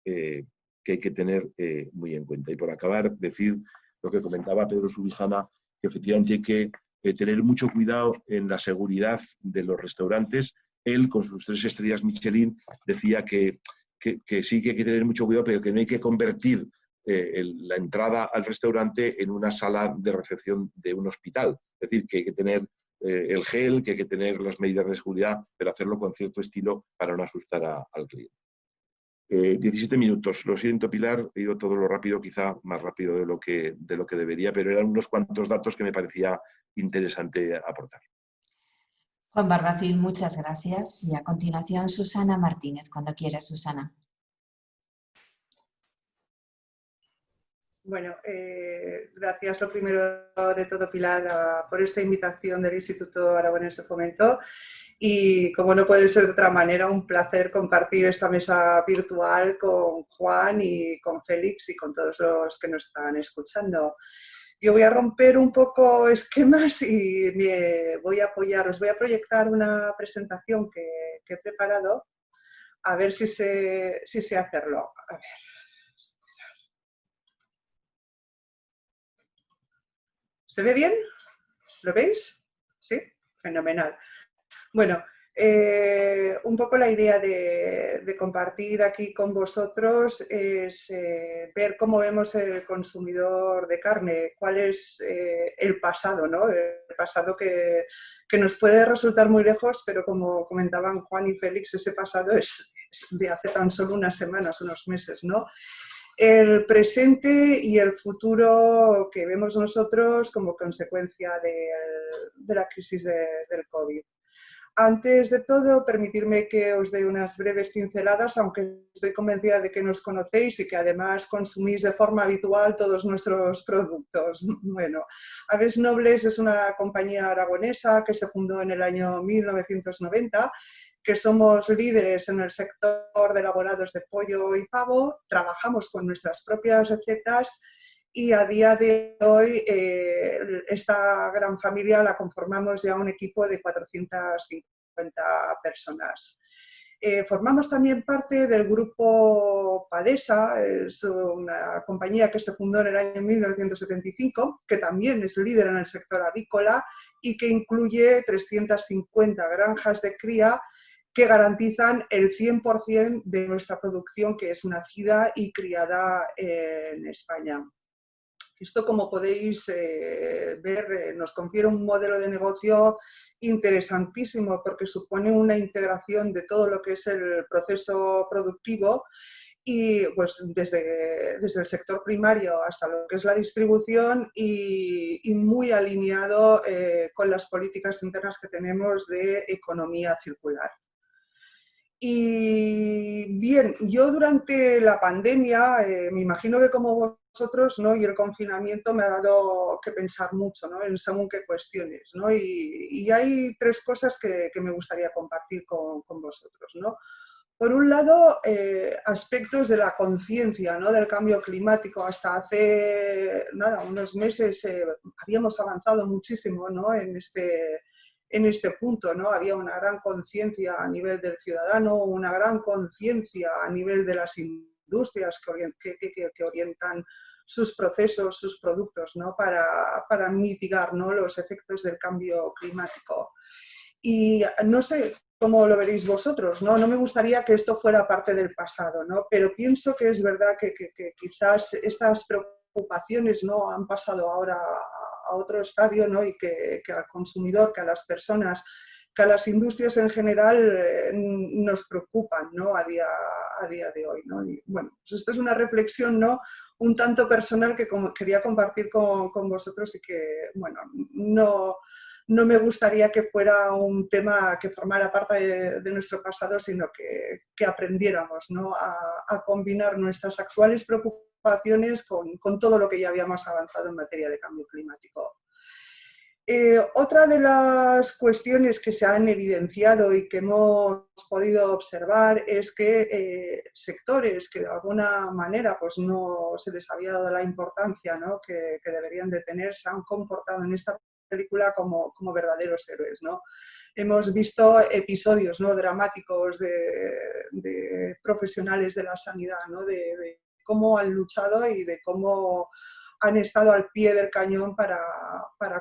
que hay que tener muy en cuenta. Y por acabar, decir lo que comentaba Pedro Subijana, que efectivamente hay que tener mucho cuidado en la seguridad de los restaurantes. Él, con sus 3 estrellas Michelin, decía que sí que hay que tener mucho cuidado, pero que no hay que convertir la entrada al restaurante en una sala de recepción de un hospital. Es decir, que hay que tener el gel, que hay que tener las medidas de seguridad, pero hacerlo con cierto estilo para no asustar al cliente. 17 minutos. Lo siento, Pilar, he ido todo lo rápido, quizá más rápido de lo que debería, pero eran unos cuantos datos que me parecía interesante aportar. Juan Barbacil, muchas gracias. Y a continuación, Susana Martínez, cuando quieras, Susana. Bueno, gracias lo primero de todo, Pilar, por esta invitación del Instituto Aragonés de Fomento. Y como no puede ser de otra manera, un placer compartir esta mesa virtual con Juan y con Félix y con todos los que nos están escuchando. Yo voy a romper un poco esquemas y os voy a proyectar una presentación que he preparado, a ver si sé hacerlo. A ver. ¿Se ve bien? ¿Lo veis? ¿Sí? Fenomenal. Bueno, un poco la idea de compartir aquí con vosotros es ver cómo vemos el consumidor de carne, cuál es el pasado, ¿no? El pasado que nos puede resultar muy lejos, pero como comentaban Juan y Félix, ese pasado es de hace tan solo unas semanas, unos meses, ¿no? El presente y el futuro que vemos nosotros como consecuencia de la crisis del COVID. Antes de todo, permitirme que os dé unas breves pinceladas, aunque estoy convencida de que nos conocéis y que además consumís de forma habitual todos nuestros productos. Bueno, Aves Nobles es una compañía aragonesa que se fundó en el año 1990, que somos líderes en el sector de elaborados de pollo y pavo, trabajamos con nuestras propias recetas y a día de hoy esta gran familia la conformamos ya un equipo de 450 personas. Formamos también parte del grupo Padesa, es una compañía que se fundó en el año 1975, que también es líder en el sector avícola y que incluye 350 granjas de cría que garantizan el 100% de nuestra producción, que es nacida y criada en España. Esto, como podéis ver, nos confiere un modelo de negocio interesantísimo porque supone una integración de todo lo que es el proceso productivo y pues desde el sector primario hasta lo que es la distribución y muy alineado con las políticas internas que tenemos de economía circular. Y bien, yo durante la pandemia, me imagino que como vosotros, ¿no? Y el confinamiento me ha dado que pensar mucho, ¿no? En según qué cuestiones, ¿no? Y hay tres cosas que me gustaría compartir con vosotros, ¿no? Por un lado, aspectos de la conciencia, ¿no? Del cambio climático. Hasta hace unos meses habíamos avanzado muchísimo, ¿no? en este punto, ¿no? Había una gran conciencia a nivel del ciudadano, una gran conciencia a nivel de las industrias que orientan sus procesos, sus productos, ¿no? para mitigar, ¿no? los efectos del cambio climático. Y no sé cómo lo veréis vosotros, ¿no? No me gustaría que esto fuera parte del pasado, ¿no? Pero pienso que es verdad que quizás estas preocupaciones, ¿no? han pasado ahora a otro estadio, ¿no? Y que al consumidor, que a las personas, que a las industrias en general nos preocupan, ¿no? a día de hoy, ¿no? Y bueno, pues esto es una reflexión, ¿no? un tanto personal que quería compartir con vosotros y que, bueno, no me gustaría que fuera un tema que formara parte de nuestro pasado, sino que aprendiéramos, ¿no? a combinar nuestras actuales preocupaciones con todo lo que ya habíamos avanzado en materia de cambio climático. Otra de las cuestiones que se han evidenciado y que hemos podido observar es que sectores que de alguna manera pues, no se les había dado la importancia, ¿no? que deberían de tener, se han comportado en esta película como verdaderos héroes, ¿no? Hemos visto episodios, ¿no? dramáticos de profesionales de la sanidad, ¿no? de cómo han luchado y de cómo han estado al pie del cañón para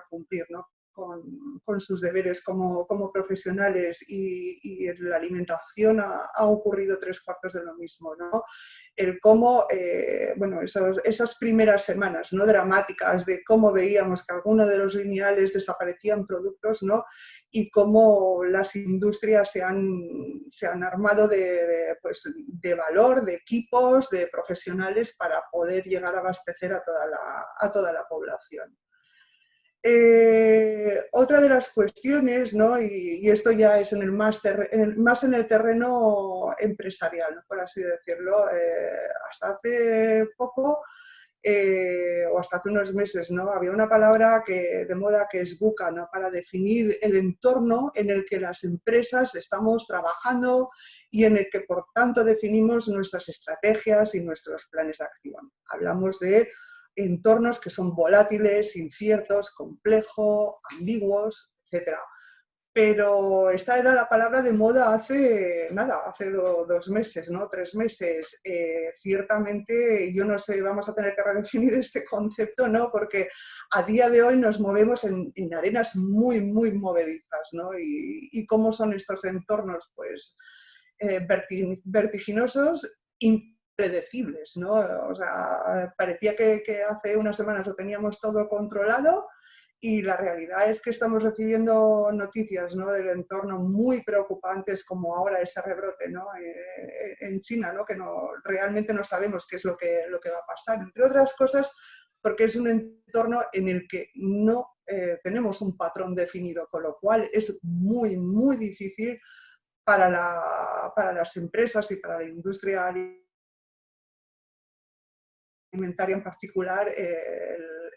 cumplir, ¿no? con sus deberes como profesionales, y en la alimentación ha ocurrido 3/4 de lo mismo, ¿no? El cómo, bueno, esas primeras semanas, ¿no? dramáticas de cómo veíamos que algunos de los lineales desaparecían productos, ¿no? y cómo las industrias se han armado de valor, de equipos, de profesionales para poder llegar a abastecer a toda la población. Otra de las cuestiones, ¿no? y esto ya es más en el terreno empresarial, ¿no? por así decirlo, hasta hace poco o hasta hace unos meses, ¿no? había una palabra de moda que es VUCA, ¿no? para definir el entorno en el que las empresas estamos trabajando y en el que por tanto definimos nuestras estrategias y nuestros planes de acción. Hablamos de entornos que son volátiles, inciertos, complejos, ambiguos, etc. Pero esta era la palabra de moda hace 2 meses, ¿no? 3 meses. Ciertamente, yo no sé, vamos a tener que redefinir este concepto, ¿no? Porque a día de hoy nos movemos en arenas muy, muy movedizas, ¿no? Y cómo son estos entornos, pues, vertiginosos, impredecibles, ¿no? O sea, parecía que hace unas semanas lo teníamos todo controlado y la realidad es que estamos recibiendo noticias, ¿no? del entorno muy preocupantes, como ahora ese rebrote, ¿no? en China, ¿no? que realmente no sabemos qué es lo que va a pasar, entre otras cosas porque es un entorno en el que no tenemos un patrón definido, con lo cual es muy, muy difícil para las empresas y para la industria alimentaria en particular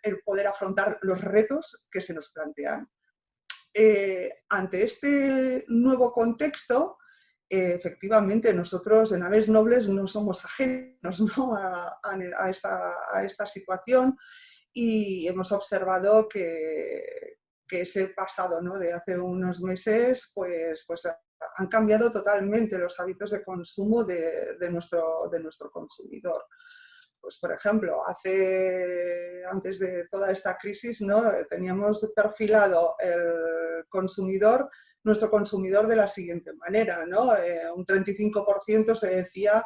el poder afrontar los retos que se nos plantean. Ante este nuevo contexto, efectivamente nosotros en Aves Nobles no somos ajenos, ¿no? a esta situación, y hemos observado que ese pasado, ¿no? de hace unos meses pues han cambiado totalmente los hábitos de consumo de nuestro consumidor. Pues, por ejemplo, antes de toda esta crisis, ¿no? teníamos perfilado nuestro consumidor de la siguiente manera, ¿no? Un 35% se decía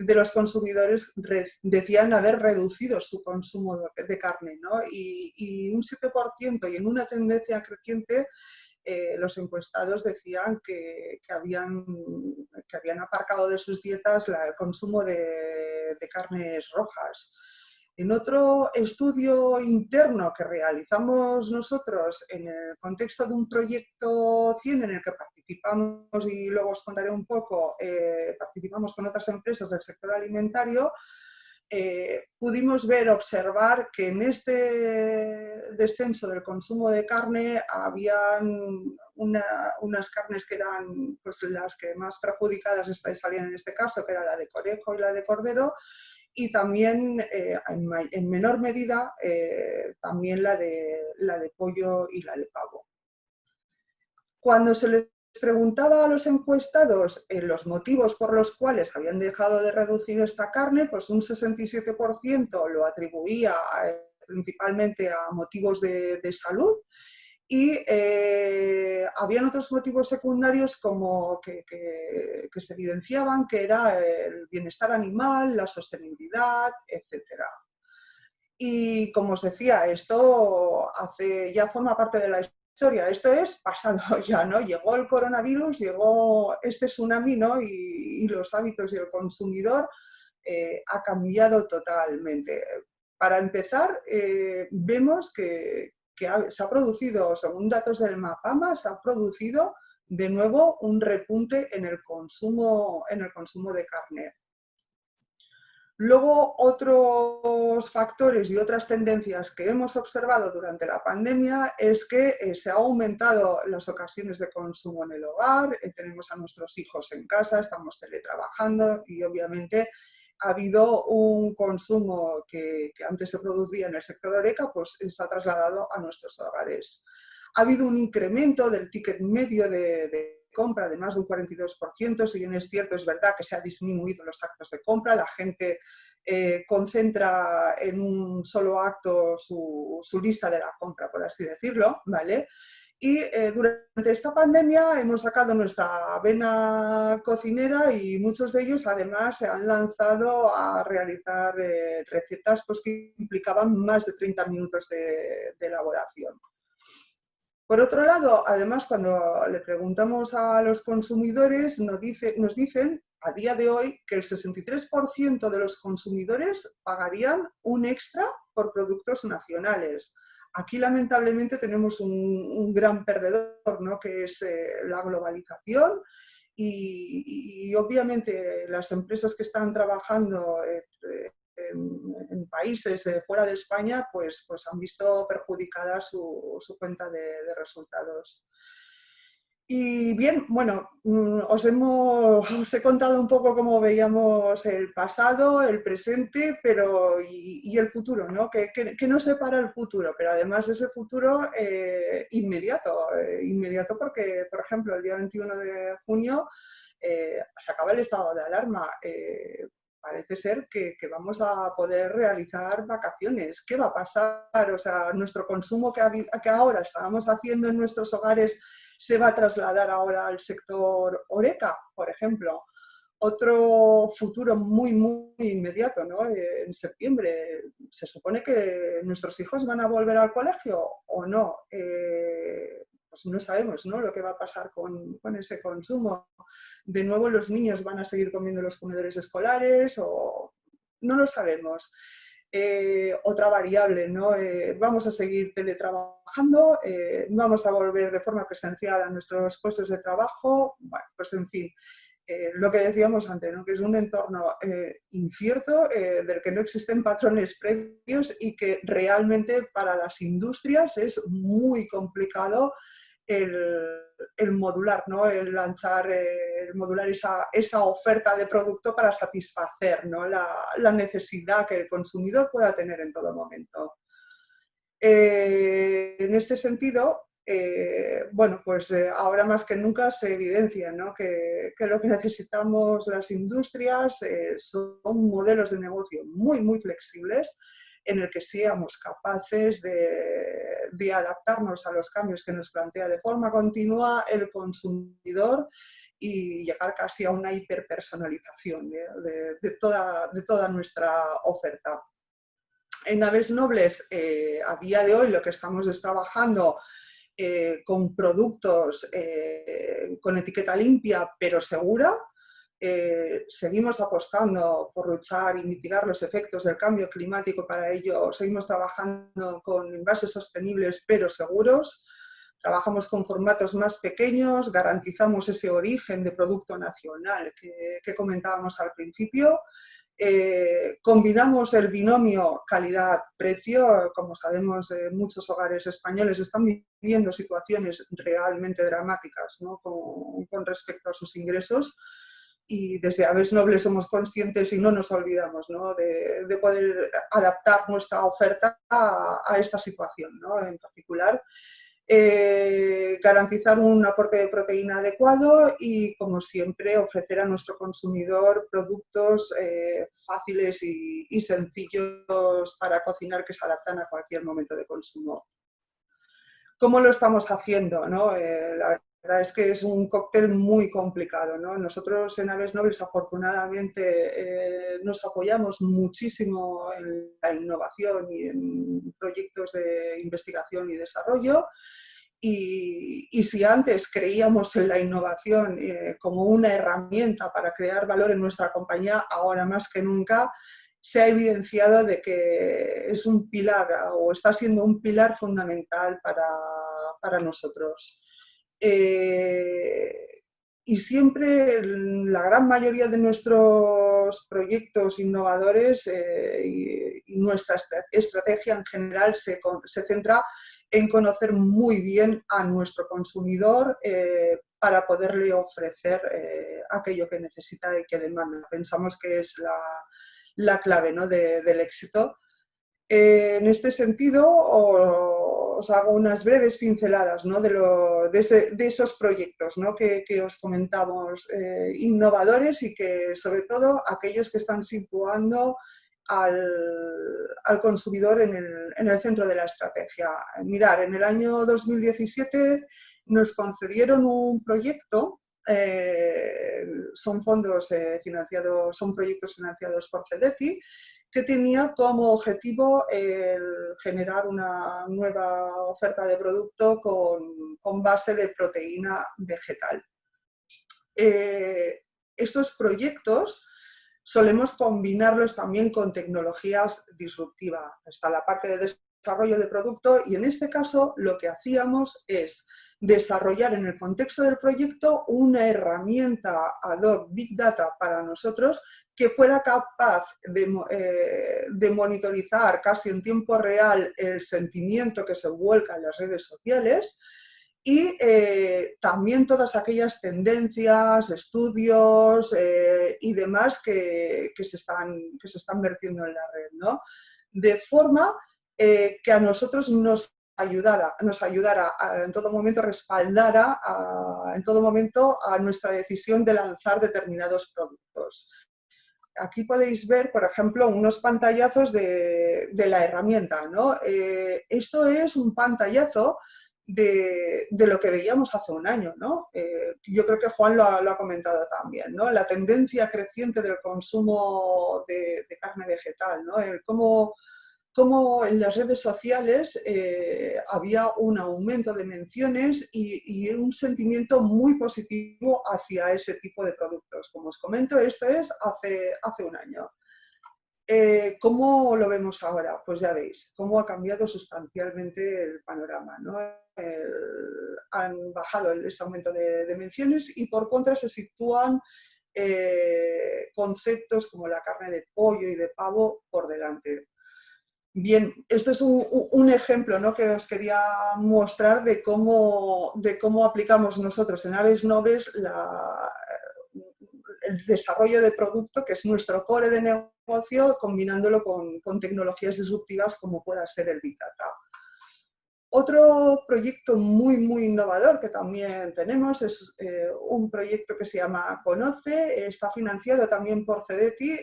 de los consumidores decían haber reducido su consumo de carne, ¿no? Y un 7%, y en una tendencia creciente, los encuestados decían que habían aparcado de sus dietas el consumo de carnes rojas. En otro estudio interno que realizamos nosotros en el contexto de un proyecto 100 en el que participamos, y luego os contaré un poco, participamos con otras empresas del sector alimentario, pudimos observar que en este descenso del consumo de carne habían unas carnes que eran pues, las que más perjudicadas salían en este caso, que era la de conejo y la de cordero, y también en menor medida también la de pollo y la de pavo. Cuando se les preguntaba a los encuestados los motivos por los cuales habían dejado de reducir esta carne, pues un 67% lo atribuía principalmente a motivos de salud, y habían otros motivos secundarios como que se evidenciaban, que era el bienestar animal, la sostenibilidad, etc. Y como os decía, esto ya forma parte de la historia, esto es pasado ya, ¿no? Llegó el coronavirus, llegó este tsunami, ¿no? Y los hábitos y el consumidor ha cambiado totalmente. Para empezar, vemos que se ha producido, según datos del Mapama, se ha producido de nuevo un repunte en el consumo de carne. Luego, otros factores y otras tendencias que hemos observado durante la pandemia es que se han aumentado las ocasiones de consumo en el hogar, tenemos a nuestros hijos en casa, estamos teletrabajando y obviamente ha habido un consumo que antes se producía en el sector HoReCa, pues se ha trasladado a nuestros hogares. Ha habido un incremento del ticket medio de compra de más de un 42%, si bien es cierto, es verdad que se ha disminuido los actos de compra, la gente concentra en un solo acto su lista de la compra, por así decirlo, ¿vale? Y durante esta pandemia hemos sacado nuestra vena cocinera y muchos de ellos además se han lanzado a realizar recetas pues, que implicaban más de 30 minutos de elaboración. Por otro lado, además, cuando le preguntamos a los consumidores, nos dicen a día de hoy que el 63% de los consumidores pagarían un extra por productos nacionales. Aquí, lamentablemente, tenemos un gran perdedor, ¿no? Que es la globalización y obviamente las empresas que están trabajando en países fuera de España, pues han visto perjudicada su cuenta de resultados. Y bien, bueno, os he contado un poco cómo veíamos el pasado, el presente, y el futuro, ¿no? Que nos separa el futuro, pero además ese futuro inmediato porque, por ejemplo, el día 21 de junio se acaba el estado de alarma. Parece ser que vamos a poder realizar vacaciones. ¿Qué va a pasar? O sea, nuestro consumo que ahora estábamos haciendo en nuestros hogares se va a trasladar ahora al sector HoReCa, por ejemplo. Otro futuro muy, muy inmediato, ¿no? En septiembre, ¿se supone que nuestros hijos van a volver al colegio o no? Pues no sabemos, ¿no? Lo que va a pasar con ese consumo. De nuevo, los niños van a seguir comiendo en los comedores escolares o no lo sabemos. Otra variable, ¿no? Vamos a seguir teletrabajando, vamos a volver de forma presencial a nuestros puestos de trabajo. Bueno, pues en fin, lo que decíamos antes, ¿no? Que es un entorno incierto, del que no existen patrones previos y que realmente para las industrias es muy complicado el modular, ¿no? El modular esa oferta de producto para satisfacer, ¿no? la necesidad que el consumidor pueda tener en todo momento. En este sentido, bueno, pues ahora más que nunca se evidencia, ¿no? que lo que necesitamos las industrias son modelos de negocio muy, muy flexibles, en el que seamos capaces de adaptarnos a los cambios que nos plantea de forma continua el consumidor y llegar casi a una hiperpersonalización de toda nuestra oferta. En Aves Nobles, a día de hoy, lo que estamos es trabajando con productos con etiqueta limpia pero segura. Seguimos apostando por luchar y mitigar los efectos del cambio climático. Para ello seguimos trabajando con envases sostenibles pero seguros. Trabajamos con formatos más pequeños, garantizamos ese origen de producto nacional que comentábamos al principio. Combinamos el binomio calidad-precio. Como sabemos, muchos hogares españoles están viviendo situaciones realmente dramáticas, ¿no?, con respecto a sus ingresos, y desde Aves Nobles somos conscientes y no nos olvidamos, ¿no?, de poder adaptar nuestra oferta a esta situación, ¿no?, en particular. Garantizar un aporte de proteína adecuado y, como siempre, ofrecer a nuestro consumidor productos fáciles y sencillos para cocinar, que se adaptan a cualquier momento de consumo. ¿Cómo lo estamos haciendo, no? La verdad es que es un cóctel muy complicado, ¿no? Nosotros en Aves Nobles, afortunadamente, nos apoyamos muchísimo en la innovación y en proyectos de investigación y desarrollo. Y si antes creíamos en la innovación como una herramienta para crear valor en nuestra compañía, ahora más que nunca se ha evidenciado de que es un pilar, o está siendo un pilar fundamental para nosotros. Y siempre la gran mayoría de nuestros proyectos innovadores y nuestra estrategia en general se centra en conocer muy bien a nuestro consumidor para poderle ofrecer aquello que necesita y que demanda. Pensamos que es la clave, ¿no?, del éxito. En este sentido, os hago unas breves pinceladas, ¿no?, de esos proyectos, ¿no?, que os comentamos, innovadores, y que sobre todo aquellos que están situando al consumidor en el centro de la estrategia. Mirar, en el año 2017 nos concedieron un proyecto, son proyectos financiados por CEDETI, que tenía como objetivo el generar una nueva oferta de producto con base de proteína vegetal. Estos proyectos solemos combinarlos también con tecnologías disruptivas. Está la parte de desarrollo de producto, y en este caso lo que hacíamos es desarrollar en el contexto del proyecto una herramienta ad hoc Big Data para nosotros que fuera capaz de monitorizar casi en tiempo real el sentimiento que se vuelca en las redes sociales, y también todas aquellas tendencias, estudios y demás que se están vertiendo en la red, ¿no? De forma que a nosotros nos ayudara en todo momento, respaldara en todo momento a nuestra decisión de lanzar determinados productos. Aquí podéis ver, por ejemplo, unos pantallazos de la herramienta, ¿no? Esto es un pantallazo de lo que veíamos hace un año, ¿no? Yo creo que Juan lo ha comentado también, ¿no? La tendencia creciente del consumo de carne vegetal, ¿no? Cómo en las redes sociales había un aumento de menciones y un sentimiento muy positivo hacia ese tipo de productos. Como os comento, esto es hace un año. ¿Cómo lo vemos ahora? Pues ya veis, cómo ha cambiado sustancialmente el panorama, ¿no? Han bajado ese aumento de menciones, y por contra se sitúan conceptos como la carne de pollo y de pavo por delante. Bien, esto es un ejemplo, ¿no?, que os quería mostrar de cómo aplicamos nosotros en Aves Nobles el desarrollo de producto, que es nuestro core de negocio, combinándolo con tecnologías disruptivas como pueda ser el Big Data. Otro proyecto muy innovador que también tenemos es un proyecto que se llama Conoce. Está financiado también por CEDETI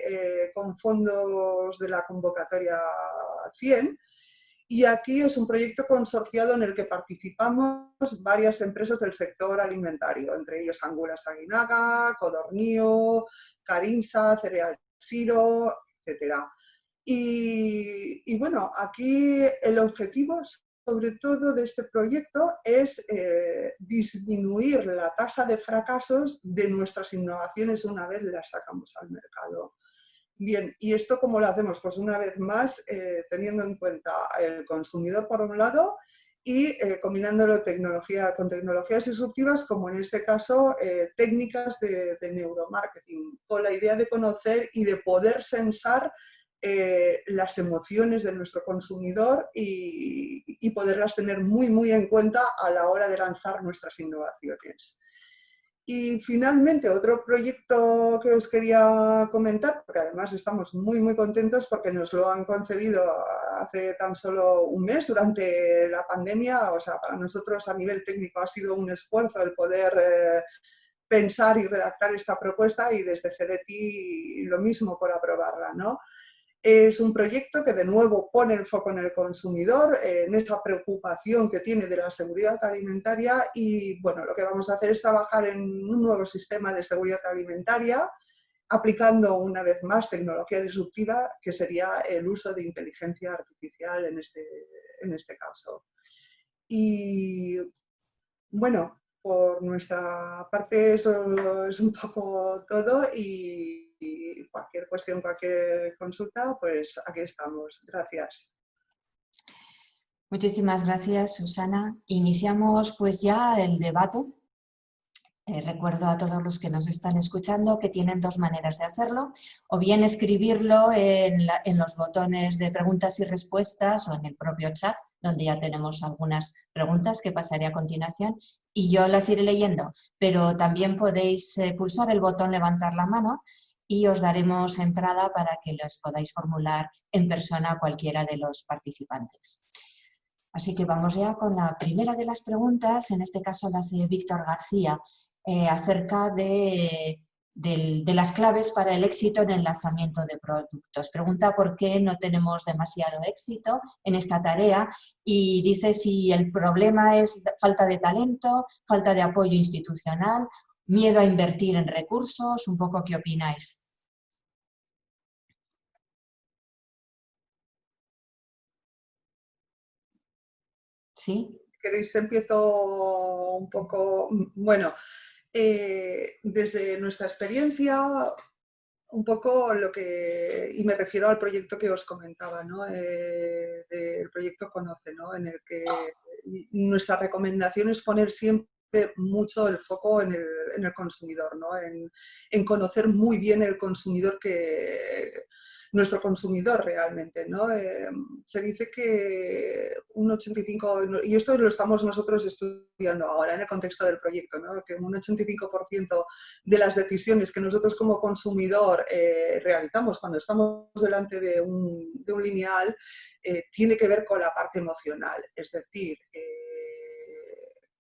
con fondos de la convocatoria 100, Y aquí es un proyecto consorciado en el que participamos varias empresas del sector alimentario, entre ellos Angulas Aguinaga, Codornío, Carinsa, Cereal Siro, etc. Y bueno, aquí el objetivo sobre todo de este proyecto es disminuir la tasa de fracasos de nuestras innovaciones una vez las sacamos al mercado. Bien, ¿y esto cómo lo hacemos? Pues una vez más, teniendo en cuenta el consumidor por un lado y combinándolo con tecnologías disruptivas, como en este caso técnicas de neuromarketing, con la idea de conocer y de poder sensar las emociones de nuestro consumidor y poderlas tener muy en cuenta a la hora de lanzar nuestras innovaciones. Y finalmente, otro proyecto que os quería comentar, porque además estamos muy contentos porque nos lo han concedido hace tan solo un mes, durante la pandemia. O sea, para nosotros a nivel técnico ha sido un esfuerzo el poder pensar y redactar esta propuesta, y desde CDTI lo mismo por aprobarla, ¿no? Es un proyecto que de nuevo pone el foco en el consumidor, en esa preocupación que tiene de la seguridad alimentaria, y bueno, lo que vamos a hacer es trabajar en un nuevo sistema de seguridad alimentaria, aplicando una vez más tecnología disruptiva, que sería el uso de inteligencia artificial en este caso. Y bueno, por nuestra parte eso es un poco todo, y cualquier cuestión, cualquier consulta, pues aquí estamos. Gracias. Muchísimas gracias, Susana. Iniciamos pues ya el debate. Recuerdo a todos los que nos están escuchando que tienen dos maneras de hacerlo, o bien escribirlo en los botones de preguntas y respuestas o en el propio chat, donde ya tenemos algunas preguntas que pasaré a continuación y yo las iré leyendo, pero también podéis pulsar el botón levantar la mano y os daremos entrada para que las podáis formular en persona a cualquiera de los participantes. Así que vamos ya con la primera de las preguntas, en este caso la hace Víctor García, acerca de las claves para el éxito en el lanzamiento de productos. Pregunta por qué no tenemos demasiado éxito en esta tarea y dice si el problema es falta de talento, falta de apoyo institucional, miedo a invertir en recursos, un poco ¿qué opináis? ¿Sí? ¿Queréis empiezo un poco? Bueno, desde nuestra experiencia, un poco lo que, y me refiero al proyecto que os comentaba, ¿no? El proyecto Conoce, ¿no? En el que nuestra recomendación es poner siempre mucho el foco en el consumidor, ¿no? En conocer muy bien el consumidor, nuestro consumidor realmente, ¿no? Se dice que un 85%, y esto lo estamos nosotros estudiando ahora en el contexto del proyecto, ¿no? Que un 85% de las decisiones que nosotros como consumidor realizamos cuando estamos delante de un lineal tiene que ver con la parte emocional. Es decir,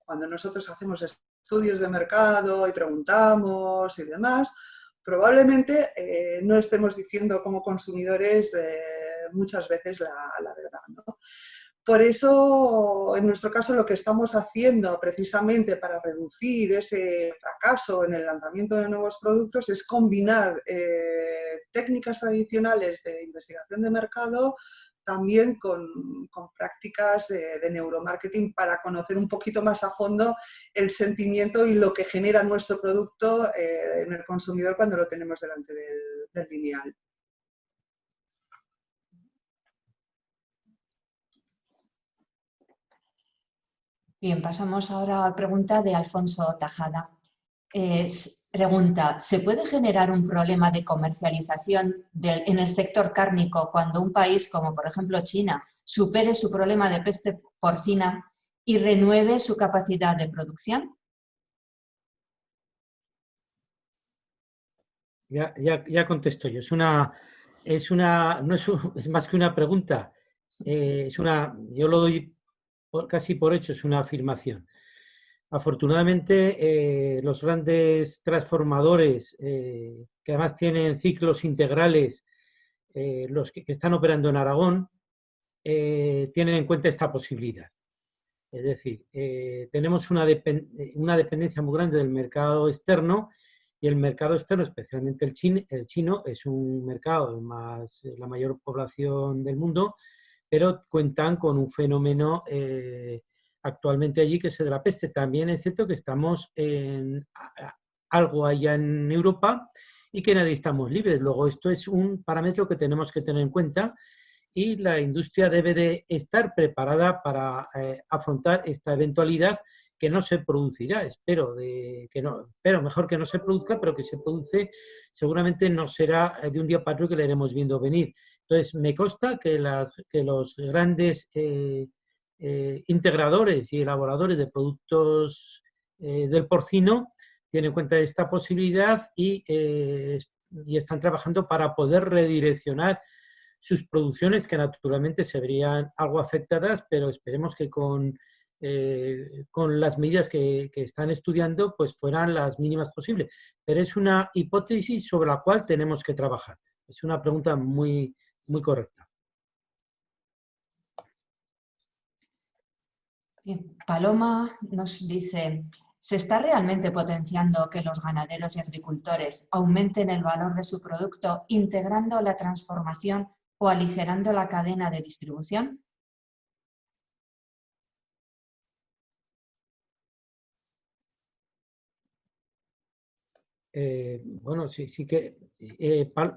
cuando nosotros hacemos estudios de mercado y preguntamos y demás, probablemente no estemos diciendo como consumidores muchas veces la verdad, ¿no? Por eso, en nuestro caso, lo que estamos haciendo precisamente para reducir ese fracaso en el lanzamiento de nuevos productos es combinar técnicas tradicionales de investigación de mercado también con prácticas de neuromarketing, para conocer un poquito más a fondo el sentimiento y lo que genera nuestro producto en el consumidor cuando lo tenemos delante del lineal. Bien, pasamos ahora a la pregunta de Alfonso Tajada. Pregunta, ¿se puede generar un problema de comercialización en el sector cárnico cuando un país como por ejemplo China supere su problema de peste porcina y renueve su capacidad de producción? Ya contesto yo. Es más que una pregunta. Yo lo doy casi por hecho, es una afirmación. Afortunadamente, los grandes transformadores, que además tienen ciclos integrales, los que están operando en Aragón, tienen en cuenta esta posibilidad. Es decir, tenemos una dependencia muy grande del mercado externo, y el mercado externo, especialmente el chino, es un mercado de la mayor población del mundo, pero cuentan con un fenómeno actualmente allí que es el de la peste. También es cierto que estamos en algo allá en Europa y que nadie estamos libres. Luego, esto es un parámetro que tenemos que tener en cuenta, y la industria debe de estar preparada para afrontar esta eventualidad que no se producirá. Espero mejor que no se produzca, pero que se produce seguramente no será de un día para otro que la iremos viendo venir. Entonces, me consta que los grandes integradores y elaboradores de productos del porcino tienen en cuenta esta posibilidad y están trabajando para poder redireccionar sus producciones, que naturalmente se verían algo afectadas, pero esperemos que con las medidas que están estudiando pues fueran las mínimas posibles. Pero es una hipótesis sobre la cual tenemos que trabajar. Es una pregunta muy, muy correcta. Bien, Paloma nos dice: ¿se está realmente potenciando que los ganaderos y agricultores aumenten el valor de su producto integrando la transformación o aligerando la cadena de distribución? Bueno, sí que...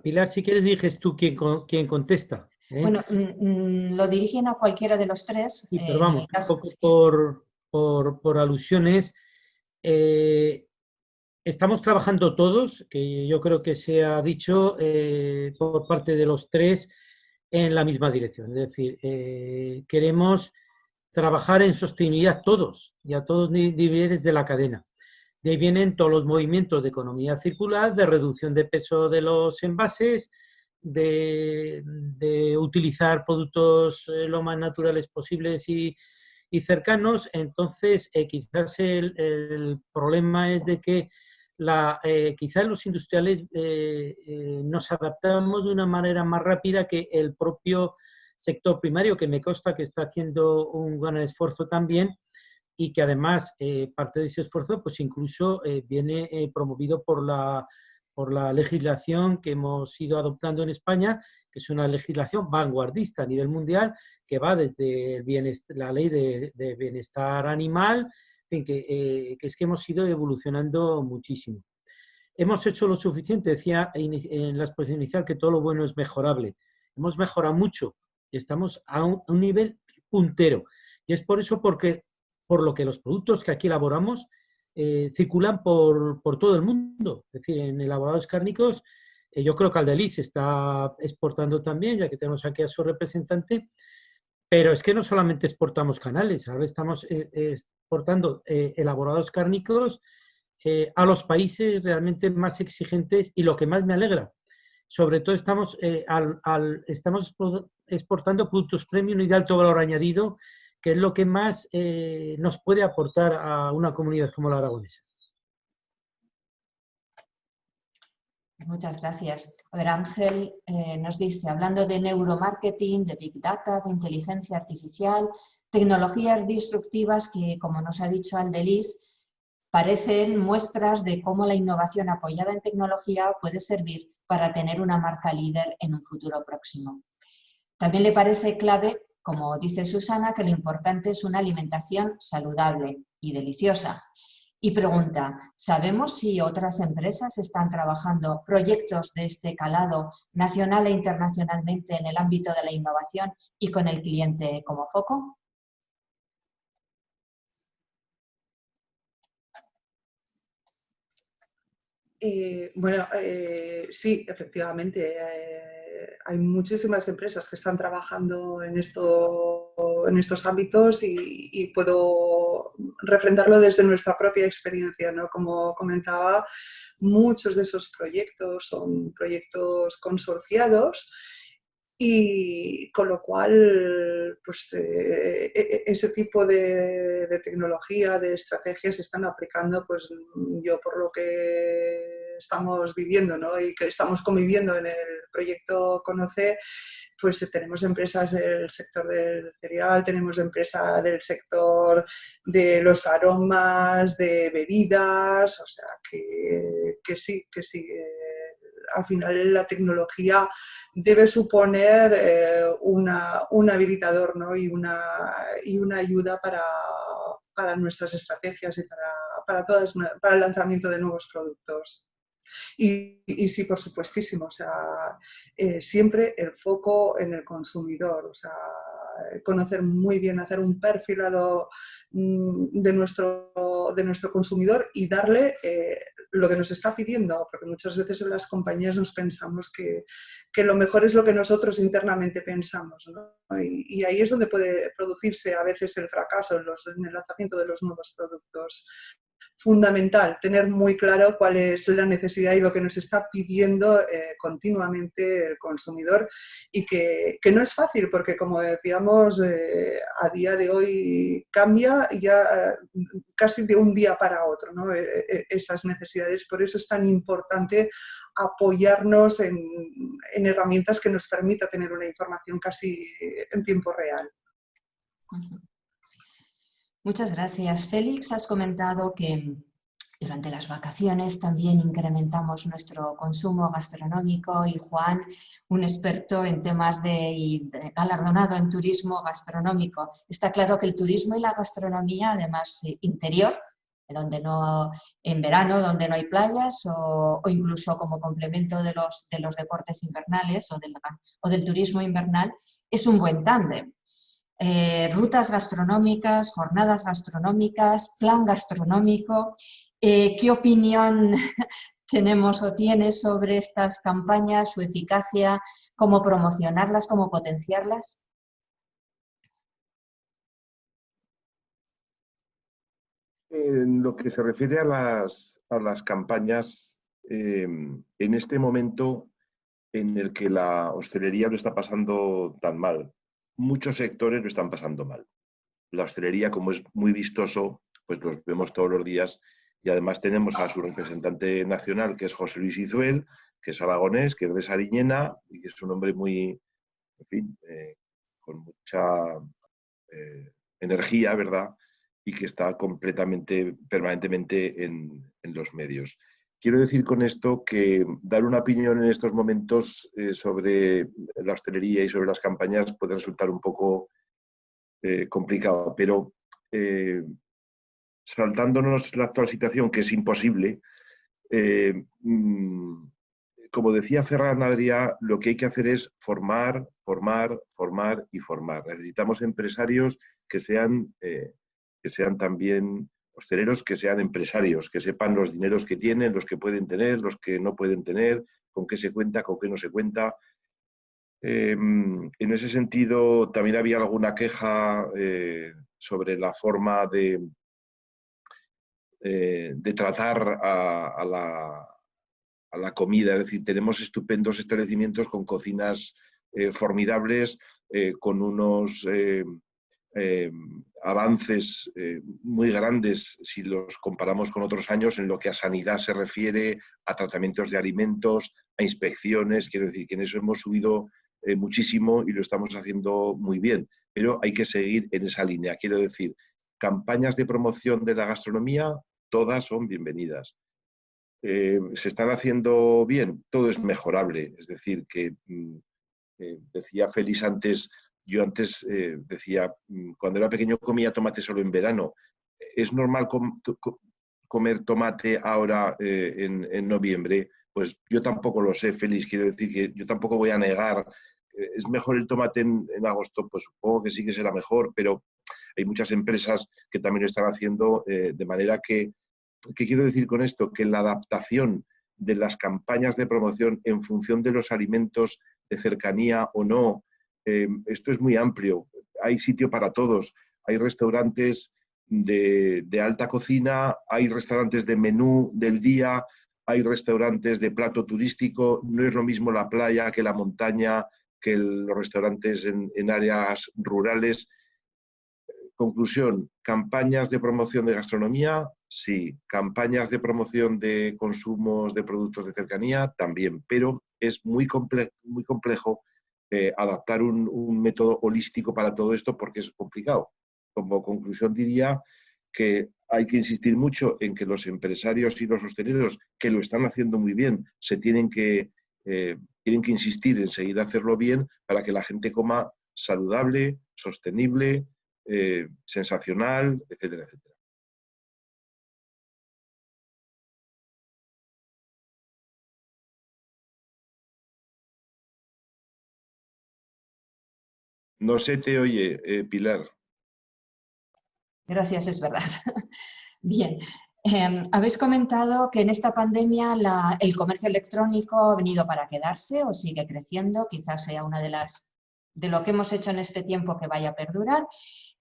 Pilar, si quieres, dices tú quién contesta. Bueno, lo dirigen a cualquiera de los tres. Sí, pero vamos, un poco por alusiones. Estamos trabajando todos, que yo creo que se ha dicho por parte de los tres, en la misma dirección. Es decir, queremos trabajar en sostenibilidad todos y a todos niveles de la cadena. De ahí vienen todos los movimientos de economía circular, de reducción de peso de los envases, de utilizar productos lo más naturales posibles y cercanos. Entonces, quizás el problema es de que quizás los industriales nos adaptamos de una manera más rápida que el propio sector primario, que me consta que está haciendo un gran esfuerzo también, y que además parte de ese esfuerzo pues incluso viene promovido por la legislación que hemos ido adoptando en España, que es una legislación vanguardista a nivel mundial, que va desde la ley de bienestar animal, en fin, que es que hemos ido evolucionando muchísimo. Hemos hecho lo suficiente, decía en la exposición inicial, que todo lo bueno es mejorable. Hemos mejorado mucho, estamos a un nivel puntero. Y es por eso por lo que los productos que aquí elaboramos circulan por todo el mundo. Es decir, en elaborados cárnicos, yo creo que Aldeliz está exportando también, ya que tenemos aquí a su representante, pero es que no solamente exportamos canales, ahora estamos exportando elaborados cárnicos a los países realmente más exigentes, y lo que más me alegra, sobre todo estamos exportando productos premium y de alto valor añadido, que es lo que más nos puede aportar a una comunidad como la aragonesa. Muchas gracias. A ver, Ángel nos dice, hablando de neuromarketing, de Big Data, de inteligencia artificial, tecnologías disruptivas que, como nos ha dicho Aldeliz, parecen muestras de cómo la innovación apoyada en tecnología puede servir para tener una marca líder en un futuro próximo. También le parece clave, como dice Susana, que lo importante es una alimentación saludable y deliciosa. Y pregunta, ¿sabemos si otras empresas están trabajando proyectos de este calado nacional e internacionalmente en el ámbito de la innovación y con el cliente como foco? Sí, efectivamente. Hay muchísimas empresas que están trabajando en estos ámbitos y puedo refrendarlo desde nuestra propia experiencia, ¿no? Como comentaba, muchos de esos proyectos son proyectos consorciados, y con lo cual pues, ese tipo de tecnología, de estrategias se están aplicando, pues yo por lo que estamos viviendo, ¿no? Y que estamos conviviendo en el proyecto Conoce, pues tenemos empresas del sector del cereal, tenemos empresas del sector de los aromas, de bebidas, o sea que sí, al final la tecnología debe suponer un habilitador, ¿no? y una ayuda para nuestras estrategias y para el lanzamiento de nuevos productos. Y sí, por supuestísimo, o sea, siempre el foco en el consumidor, o sea, conocer muy bien, hacer un perfilado de nuestro consumidor y darle lo que nos está pidiendo, porque muchas veces en las compañías nos pensamos que lo mejor es lo que nosotros internamente pensamos, ¿no? Y ahí es donde puede producirse a veces el fracaso en el lanzamiento de los nuevos productos. Fundamental, tener muy claro cuál es la necesidad y lo que nos está pidiendo continuamente el consumidor y que no es fácil porque, como decíamos, a día de hoy cambia ya casi de un día para otro, ¿no? Esas necesidades. Por eso es tan importante apoyarnos en herramientas que nos permita tener una información casi en tiempo real. Muchas gracias. Félix, has comentado que durante las vacaciones también incrementamos nuestro consumo gastronómico y Juan, un experto en temas galardonado en turismo gastronómico. Está claro que el turismo y la gastronomía, además interior, en verano donde no hay playas o incluso como complemento de los deportes invernales o del turismo invernal, es un buen tándem. Rutas gastronómicas, jornadas gastronómicas, plan gastronómico. ¿Qué opinión tenemos o tienes sobre estas campañas, su eficacia, cómo promocionarlas, cómo potenciarlas? En lo que se refiere a las campañas, en este momento en el que la hostelería lo está pasando tan mal, muchos sectores lo están pasando mal. La hostelería, como es muy vistoso, pues los vemos todos los días y además tenemos a su representante nacional, que es José Luis Izuel, que es aragonés, que es de Sariñena y que es un hombre muy, en fin, con mucha energía, ¿verdad? Y que está completamente, permanentemente en los medios. Quiero decir con esto que dar una opinión en estos momentos sobre la hostelería y sobre las campañas puede resultar un poco complicado, pero saltándonos la actual situación, que es imposible, como decía Ferran Adrià, lo que hay que hacer es formar, formar, formar y formar. Necesitamos empresarios que sean también hosteleros, que sean empresarios, que sepan los dineros que tienen, los que pueden tener, los que no pueden tener, con qué se cuenta, con qué no se cuenta. En ese sentido, también había alguna queja sobre la forma de tratar a la comida. Es decir, tenemos estupendos establecimientos con cocinas formidables, con unos avances muy grandes si los comparamos con otros años en lo que a sanidad se refiere, a tratamientos de alimentos, a inspecciones. Quiero decir que en eso hemos subido muchísimo y lo estamos haciendo muy bien, pero hay que seguir en esa línea. Quiero decir, campañas de promoción de la gastronomía, todas son bienvenidas. ¿Se están haciendo bien? Todo es mejorable. Es decir, que decía Félix antes, yo antes decía, cuando era pequeño comía tomate solo en verano. ¿Es normal comer tomate ahora en noviembre? Pues yo tampoco lo sé, Félix. Quiero decir que yo tampoco voy a negar. ¿Es mejor el tomate en agosto? Pues supongo que sí que será mejor, pero hay muchas empresas que también lo están haciendo de manera que... ¿Qué quiero decir con esto? Que la adaptación de las campañas de promoción en función de los alimentos de cercanía o no, esto es muy amplio. Hay sitio para todos. Hay restaurantes de alta cocina, hay restaurantes de menú del día, hay restaurantes de plato turístico. No es lo mismo la playa que la montaña, que los restaurantes en áreas rurales. Conclusión, campañas de promoción de gastronomía, sí. Campañas de promoción de consumos de productos de cercanía, también. Pero es muy complejo adaptar un método holístico para todo esto porque es complicado. Como conclusión diría que hay que insistir mucho en que los empresarios y los hosteleros, que lo están haciendo muy bien, tienen que insistir en seguir hacerlo bien para que la gente coma saludable, sostenible, sensacional, etcétera, etcétera. No se te oye, Pilar. Gracias, es verdad. Bien, habéis comentado que en esta pandemia el comercio electrónico ha venido para quedarse o sigue creciendo, quizás sea una de lo que hemos hecho en este tiempo que vaya a perdurar.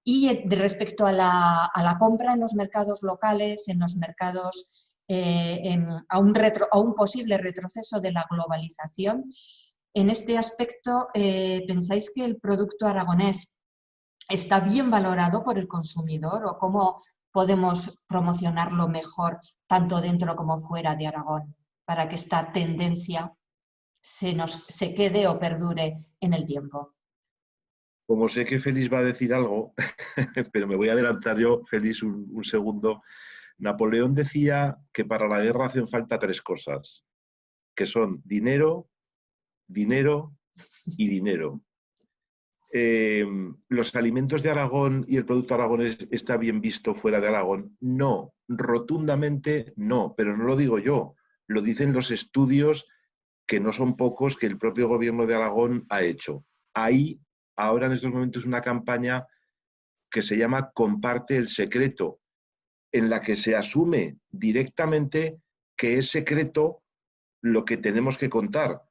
Y respecto a la compra en los mercados locales, en los mercados, a un posible retroceso de la globalización, en este aspecto, ¿pensáis que el producto aragonés está bien valorado por el consumidor o cómo podemos promocionarlo mejor tanto dentro como fuera de Aragón para que esta tendencia se quede o perdure en el tiempo? Como sé que Félix va a decir algo, pero me voy a adelantar yo, Félix, un segundo. Napoleón decía que para la guerra hacen falta 3 cosas, que son dinero, dinero y dinero. ¿Los alimentos de Aragón y el producto aragonés está bien visto fuera de Aragón? No, rotundamente no, pero no lo digo yo, lo dicen los estudios, que no son pocos, que el propio gobierno de Aragón ha hecho. Hay ahora en estos momentos una campaña que se llama Comparte el secreto, en la que se asume directamente que es secreto lo que tenemos que contar.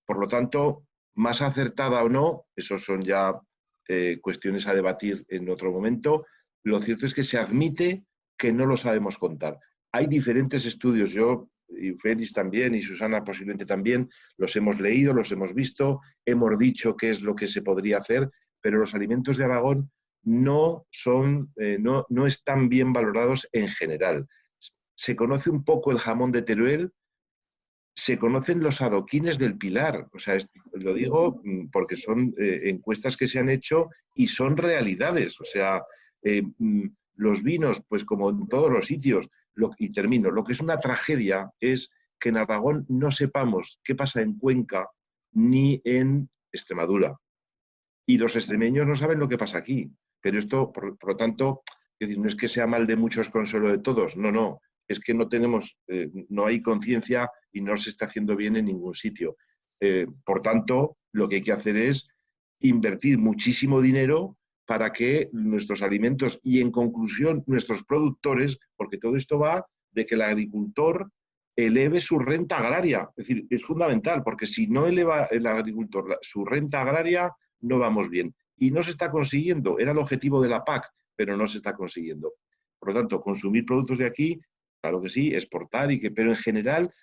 Por lo tanto, más acertada o no, eso son ya cuestiones a debatir en otro momento. Lo cierto es que se admite que no lo sabemos contar. Hay diferentes estudios, yo y Félix también, y Susana posiblemente también, los hemos leído, los hemos visto, hemos dicho qué es lo que se podría hacer, pero los alimentos de Aragón no están bien valorados en general. Se conoce un poco el jamón de Teruel, se conocen los adoquines del Pilar, o sea, lo digo porque son encuestas que se han hecho y son realidades, o sea, los vinos, pues como en todos los sitios, y termino, lo que es una tragedia es que en Aragón no sepamos qué pasa en Cuenca ni en Extremadura, y los extremeños no saben lo que pasa aquí, pero esto, por lo tanto, es decir, no es que sea mal de muchos, consuelo de todos, no, es que no tenemos, no hay conciencia y no se está haciendo bien en ningún sitio. Por tanto, lo que hay que hacer es invertir muchísimo dinero para que nuestros alimentos y, en conclusión, nuestros productores, porque todo esto va de que el agricultor eleve su renta agraria. Es decir, es fundamental, porque si no eleva el agricultor su renta agraria, no vamos bien. Y no se está consiguiendo. Era el objetivo de la PAC, pero no se está consiguiendo. Por lo tanto, consumir productos de aquí, claro que sí, exportar, pero en general,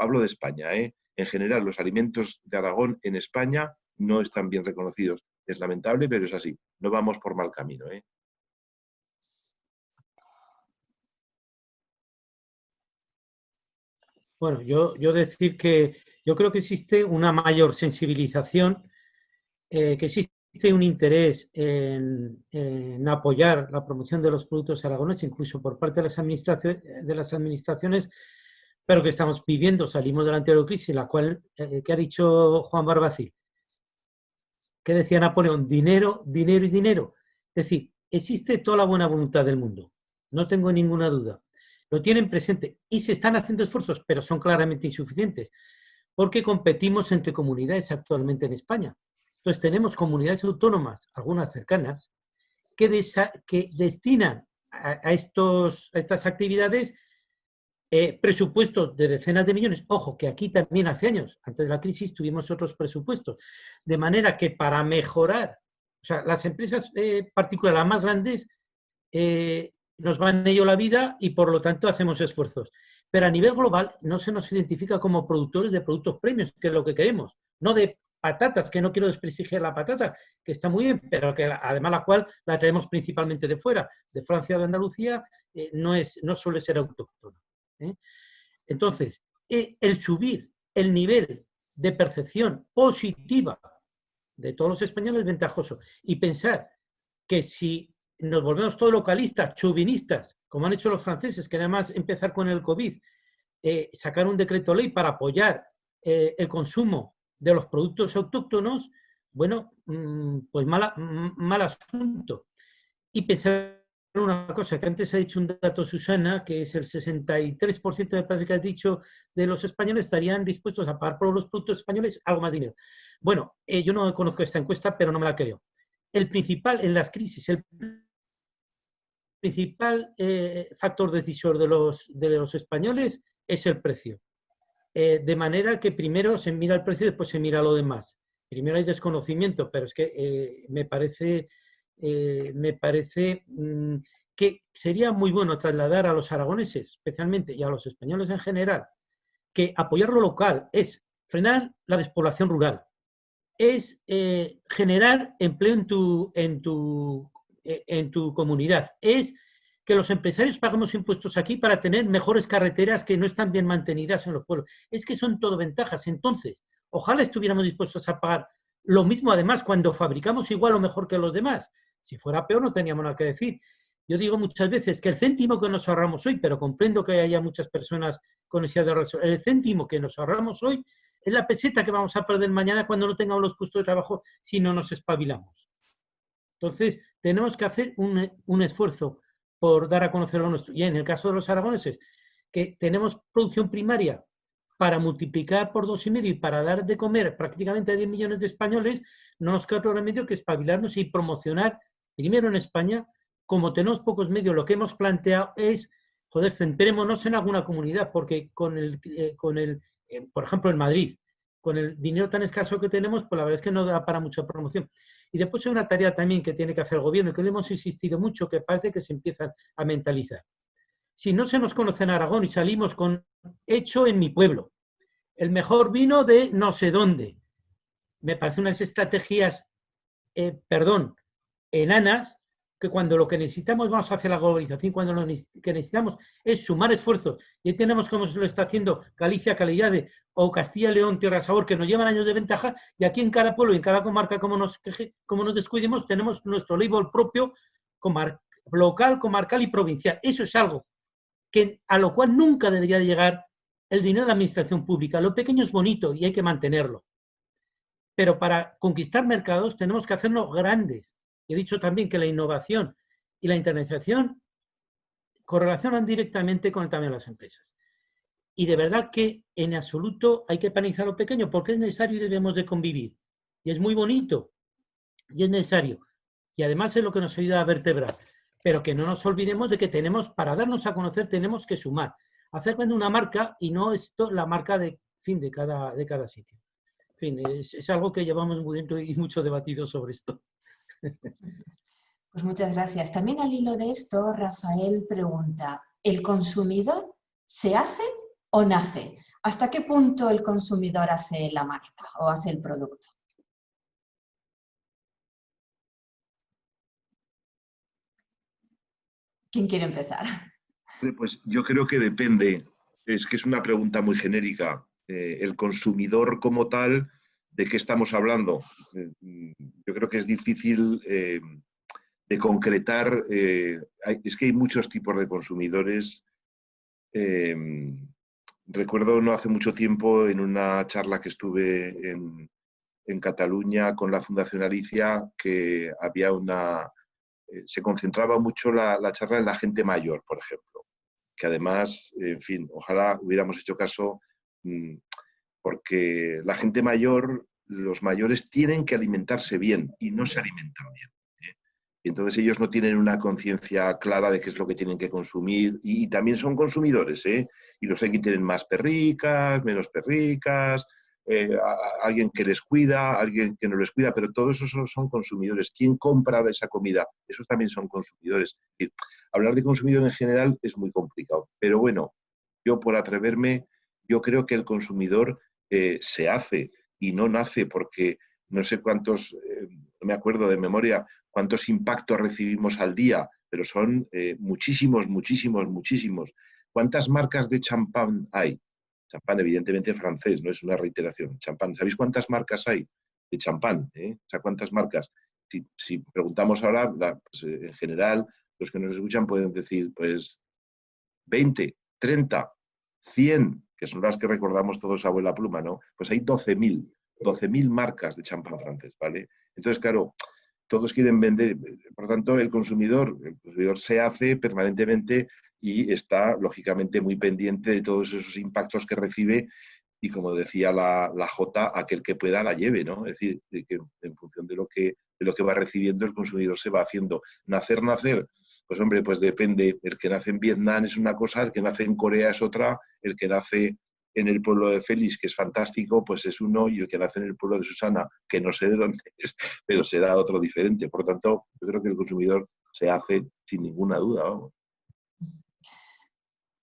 hablo de España, en general los alimentos de Aragón en España no están bien reconocidos. Es lamentable, pero es así. No vamos por mal camino. Bueno, yo decir que yo creo que existe una mayor sensibilización, que existe un interés en apoyar la promoción de los productos aragoneses, incluso por parte de las administraciones, pero que estamos viviendo, salimos de la anterior crisis, la cual, que ha dicho Juan Barbacil, que decía Napoleón, dinero, dinero y dinero. Es decir, existe toda la buena voluntad del mundo, no tengo ninguna duda. Lo tienen presente y se están haciendo esfuerzos, pero son claramente insuficientes, porque competimos entre comunidades actualmente en España. Entonces tenemos comunidades autónomas, algunas cercanas, que destinan a estas actividades presupuestos de decenas de millones. Ojo, que aquí también hace años, antes de la crisis, tuvimos otros presupuestos. De manera que para mejorar, o sea, las empresas particulares, las más grandes, nos van ello la vida y por lo tanto hacemos esfuerzos. Pero a nivel global no se nos identifica como productores de productos premios, que es lo que queremos, no de patatas, que no quiero desprestigiar la patata, que está muy bien, pero que además la cual la traemos principalmente de fuera, de Francia o de Andalucía, no suele ser autóctona. Entonces, el subir el nivel de percepción positiva de todos los españoles ventajoso. Y pensar que si nos volvemos todos localistas, chauvinistas, como han hecho los franceses, que además empezar con el COVID, sacar un decreto ley para apoyar el consumo de los productos autóctonos, bueno, pues mal asunto. Y pensar una cosa, que antes ha dicho un dato Susana, que es el 63%, me parece que has dicho, de los españoles estarían dispuestos a pagar por los productos españoles algo más dinero. Bueno, yo no conozco esta encuesta, pero no me la creo. El principal, en las crisis, el principal factor decisor de los españoles es el precio. De manera que primero se mira el precio y después se mira lo demás. Primero hay desconocimiento, pero es que me parece que sería muy bueno trasladar a los aragoneses, especialmente, y a los españoles en general, que apoyar lo local es frenar la despoblación rural, es generar empleo en tu comunidad, es que los empresarios pagamos impuestos aquí para tener mejores carreteras que no están bien mantenidas en los pueblos. Es que son todo ventajas. Entonces, ojalá estuviéramos dispuestos a pagar lo mismo, además, cuando fabricamos igual o mejor que los demás. Si fuera peor, no teníamos nada que decir. Yo digo muchas veces que el céntimo que nos ahorramos hoy, pero comprendo que haya muchas personas con necesidad de razón, el céntimo que nos ahorramos hoy es la peseta que vamos a perder mañana cuando no tengamos los puestos de trabajo si no nos espabilamos. Entonces, tenemos que hacer un esfuerzo por dar a conocer lo nuestro. Y en el caso de los aragoneses, que tenemos producción primaria para multiplicar por 2,5 y para dar de comer prácticamente a 10 millones de españoles, no nos queda otro remedio que espabilarnos y promocionar, primero en España, como tenemos pocos medios, lo que hemos planteado es, joder, centrémonos en alguna comunidad, porque por ejemplo, en Madrid, con el dinero tan escaso que tenemos, pues la verdad es que no da para mucha promoción. Y después hay una tarea también que tiene que hacer el gobierno, que le hemos insistido mucho, que parece que se empieza a mentalizar. Si no se nos conoce en Aragón y salimos con hecho en mi pueblo, el mejor vino de no sé dónde, me parecen unas estrategias, enanas, que cuando lo que necesitamos vamos hacia la globalización, cuando lo que necesitamos es sumar esfuerzos. Y ahí tenemos como se lo está haciendo Galicia, Calidade o Castilla y León, Tierra Sabor, que nos llevan años de ventaja, y aquí en cada pueblo y en cada comarca, como nos descuidemos, tenemos nuestro label propio, local, comarcal y provincial. Eso es algo a lo cual nunca debería llegar el dinero de la administración pública. Lo pequeño es bonito y hay que mantenerlo. Pero para conquistar mercados tenemos que hacernos grandes. Y he dicho también que la innovación y la internacionalización correlacionan directamente con el tamaño de las empresas. Y de verdad que en absoluto hay que penalizar lo pequeño, porque es necesario y debemos de convivir. Y es muy bonito y es necesario. Y además es lo que nos ayuda a vertebrar. Pero que no nos olvidemos de que tenemos, para darnos a conocer, tenemos que sumar. Hacer cuando una marca y no esto la marca de cada sitio. En fin, es algo que llevamos muy dentro y mucho debatido sobre esto. Pues muchas gracias. También al hilo de esto, Rafael pregunta, ¿el consumidor se hace o nace? ¿Hasta qué punto el consumidor hace la marca o hace el producto? ¿Quién quiere empezar? Pues yo creo que depende. Es que es una pregunta muy genérica. El consumidor como tal, ¿de qué estamos hablando? Yo creo que es difícil de concretar. Es que hay muchos tipos de consumidores. Recuerdo no hace mucho tiempo en una charla que estuve en Cataluña con la Fundación Alicia, que había se concentraba mucho la charla en la gente mayor, por ejemplo, que además, en fin, ojalá hubiéramos hecho caso, porque la gente mayor, los mayores tienen que alimentarse bien y no se alimentan bien. Y entonces ellos no tienen una conciencia clara de qué es lo que tienen que consumir y también son consumidores, y los hay que tienen más perricas, menos perricas, alguien que les cuida, alguien que no les cuida, pero todos esos son consumidores. ¿Quién compra esa comida? Esos también son consumidores. Es decir, hablar de consumidor en general es muy complicado, pero bueno, yo por atreverme, yo creo que el consumidor se hace y no nace, porque no sé cuántos, no me acuerdo de memoria, cuántos impactos recibimos al día, pero son muchísimos, muchísimos, muchísimos. ¿Cuántas marcas de champán hay? Champán, evidentemente francés, no es una reiteración. Champán, ¿sabéis cuántas marcas hay? de champán. O sea, ¿cuántas marcas? Si preguntamos ahora, pues, en general, los que nos escuchan pueden decir, pues, 20, 30, 100, que son las que recordamos todos a abuela pluma, ¿no? Pues hay 12.000 marcas de champán francés, ¿vale? Entonces, claro, todos quieren vender, por lo tanto, el consumidor se hace permanentemente y está, lógicamente, muy pendiente de todos esos impactos que recibe y, como decía la Jota, aquel que pueda la lleve, ¿no? Es decir, de que en función de lo que va recibiendo, el consumidor se va haciendo. Nacer, pues hombre, pues depende. El que nace en Vietnam es una cosa, el que nace en Corea es otra, el que nace en el pueblo de Félix, que es fantástico, pues es uno, y el que nace en el pueblo de Susana, que no sé de dónde es, pero será otro diferente. Por lo tanto, yo creo que el consumidor se hace sin ninguna duda, vamos.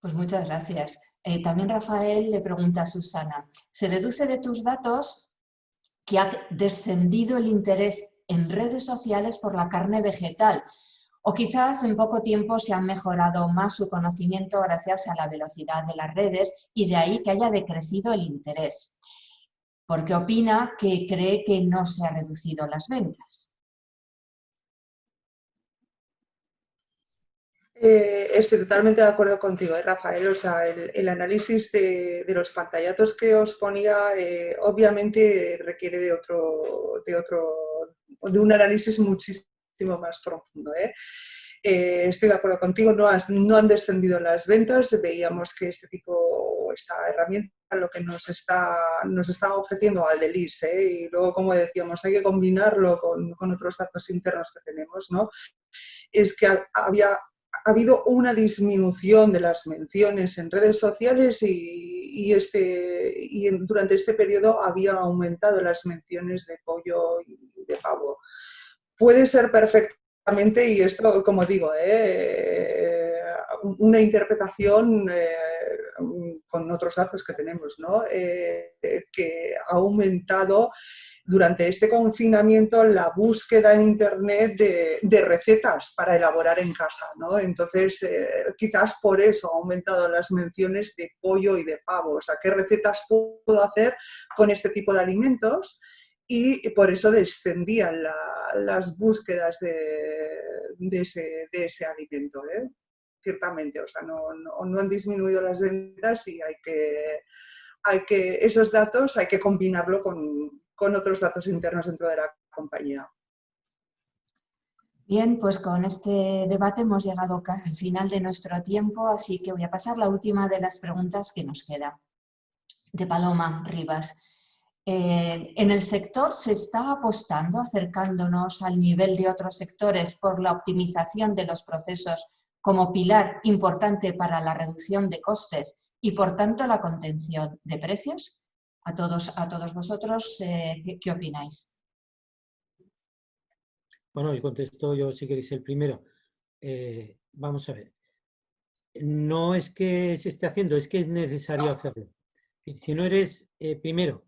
Pues muchas gracias. También Rafael le pregunta a Susana, se deduce de tus datos que ha descendido el interés en redes sociales por la carne vegetal, o quizás en poco tiempo se ha mejorado más su conocimiento gracias a la velocidad de las redes y de ahí que haya decrecido el interés. Porque opina que cree que no se han reducido las ventas. Estoy totalmente de acuerdo contigo, Rafael. O sea, el análisis de los pantallazos que os ponía obviamente requiere de un análisis muchísimo más profundo. Estoy de acuerdo contigo, no han descendido las ventas. Veíamos que esta herramienta lo que nos está ofreciendo Aldelis, y luego, como decíamos, hay que combinarlo con otros datos internos que tenemos, ¿no? Es que ha habido una disminución de las menciones en redes sociales y durante este periodo había aumentado las menciones de pollo y de pavo. Puede ser perfectamente, y esto, como digo, una interpretación con otros datos que tenemos, ¿no? Que ha aumentado durante este confinamiento la búsqueda en Internet de recetas para elaborar en casa, ¿no? Entonces, quizás por eso ha aumentado las menciones de pollo y de pavo. O sea, ¿qué recetas puedo hacer con este tipo de alimentos? Y por eso descendían las búsquedas de ese alimento, ciertamente. O sea, no han disminuido las ventas y esos datos hay que combinarlo con otros datos internos dentro de la compañía. Bien, pues con este debate hemos llegado al final de nuestro tiempo, así que voy a pasar la última de las preguntas que nos queda, de Paloma Rivas. ¿En el sector se está apostando, acercándonos al nivel de otros sectores por la optimización de los procesos como pilar importante para la reducción de costes y, por tanto, la contención de precios? A todos vosotros, ¿qué opináis? Bueno, yo contesto yo, si queréis, el primero. Vamos a ver. No es que se esté haciendo, es que es necesario hacerlo. Si no eres, primero,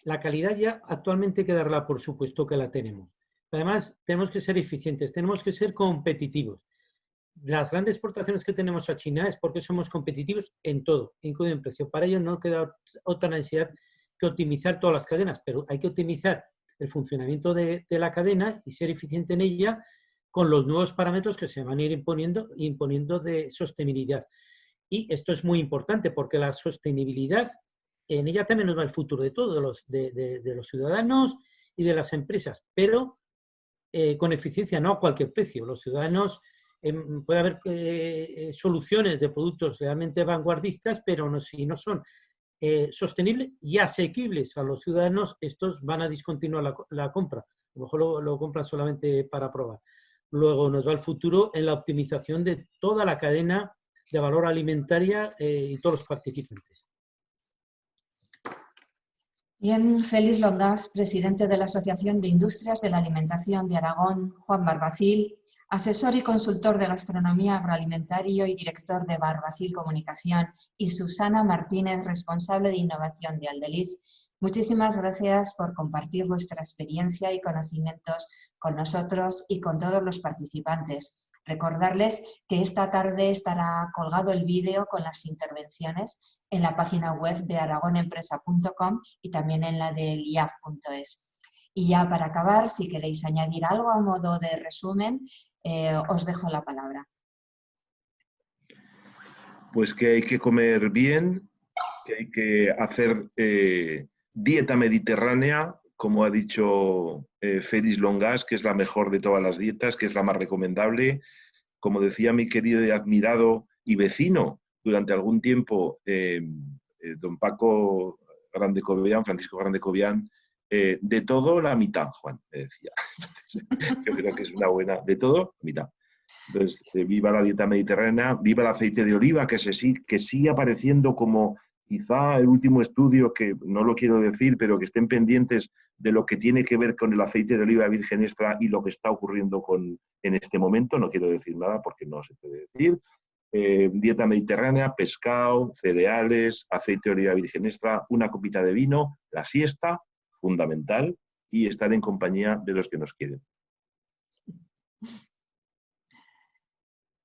la calidad ya actualmente hay que darla por supuesto que la tenemos. Además, tenemos que ser eficientes, tenemos que ser competitivos. Las grandes exportaciones que tenemos a China es porque somos competitivos en todo, incluido en precio. Para ello no queda otra necesidad que optimizar todas las cadenas, pero hay que optimizar el funcionamiento de la cadena y ser eficiente en ella con los nuevos parámetros que se van a ir imponiendo de sostenibilidad. Y esto es muy importante porque la sostenibilidad, en ella también nos va el futuro de todos, de los ciudadanos y de las empresas, pero con eficiencia, no a cualquier precio. Los ciudadanos, puede haber soluciones de productos realmente vanguardistas, pero si no son sostenibles y asequibles a los ciudadanos, estos van a discontinuar la compra. A lo mejor lo compran solamente para probar. Luego nos va el futuro en la optimización de toda la cadena de valor alimentaria y todos los participantes. Bien, Félix Longas, presidente de la Asociación de Industrias de la Alimentación de Aragón, Juan Barbacil, asesor y consultor de gastronomía agroalimentario y director de Barbacil Comunicación, y Susana Martínez, responsable de innovación de Aldelis. Muchísimas gracias por compartir vuestra experiencia y conocimientos con nosotros y con todos los participantes. Recordarles que esta tarde estará colgado el vídeo con las intervenciones en la página web de aragonempresa.com y también en la de liaf.es. Y ya para acabar, si queréis añadir algo a modo de resumen, os dejo la palabra. Pues que hay que comer bien, que hay que hacer dieta mediterránea, como ha dicho Félix Longas, que es la mejor de todas las dietas, que es la más recomendable. Como decía mi querido y admirado y vecino durante algún tiempo, don Paco Grande Cobian, Francisco Grande Cobian, de todo la mitad, Juan, me decía. Entonces, yo creo que es una buena, de todo, la mitad. Entonces, viva la dieta mediterránea, viva el aceite de oliva, que sigue apareciendo como quizá el último estudio, que no lo quiero decir, pero que estén pendientes de lo que tiene que ver con el aceite de oliva virgen extra y lo que está ocurriendo en este momento. No quiero decir nada porque no se puede decir. Dieta mediterránea, pescado, cereales, aceite de oliva virgen extra, una copita de vino, la siesta, fundamental, y estar en compañía de los que nos quieren.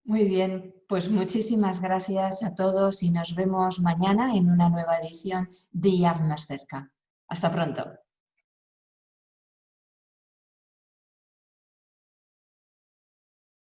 Muy bien, pues muchísimas gracias a todos y nos vemos mañana en una nueva edición de IAF más cerca. Hasta pronto.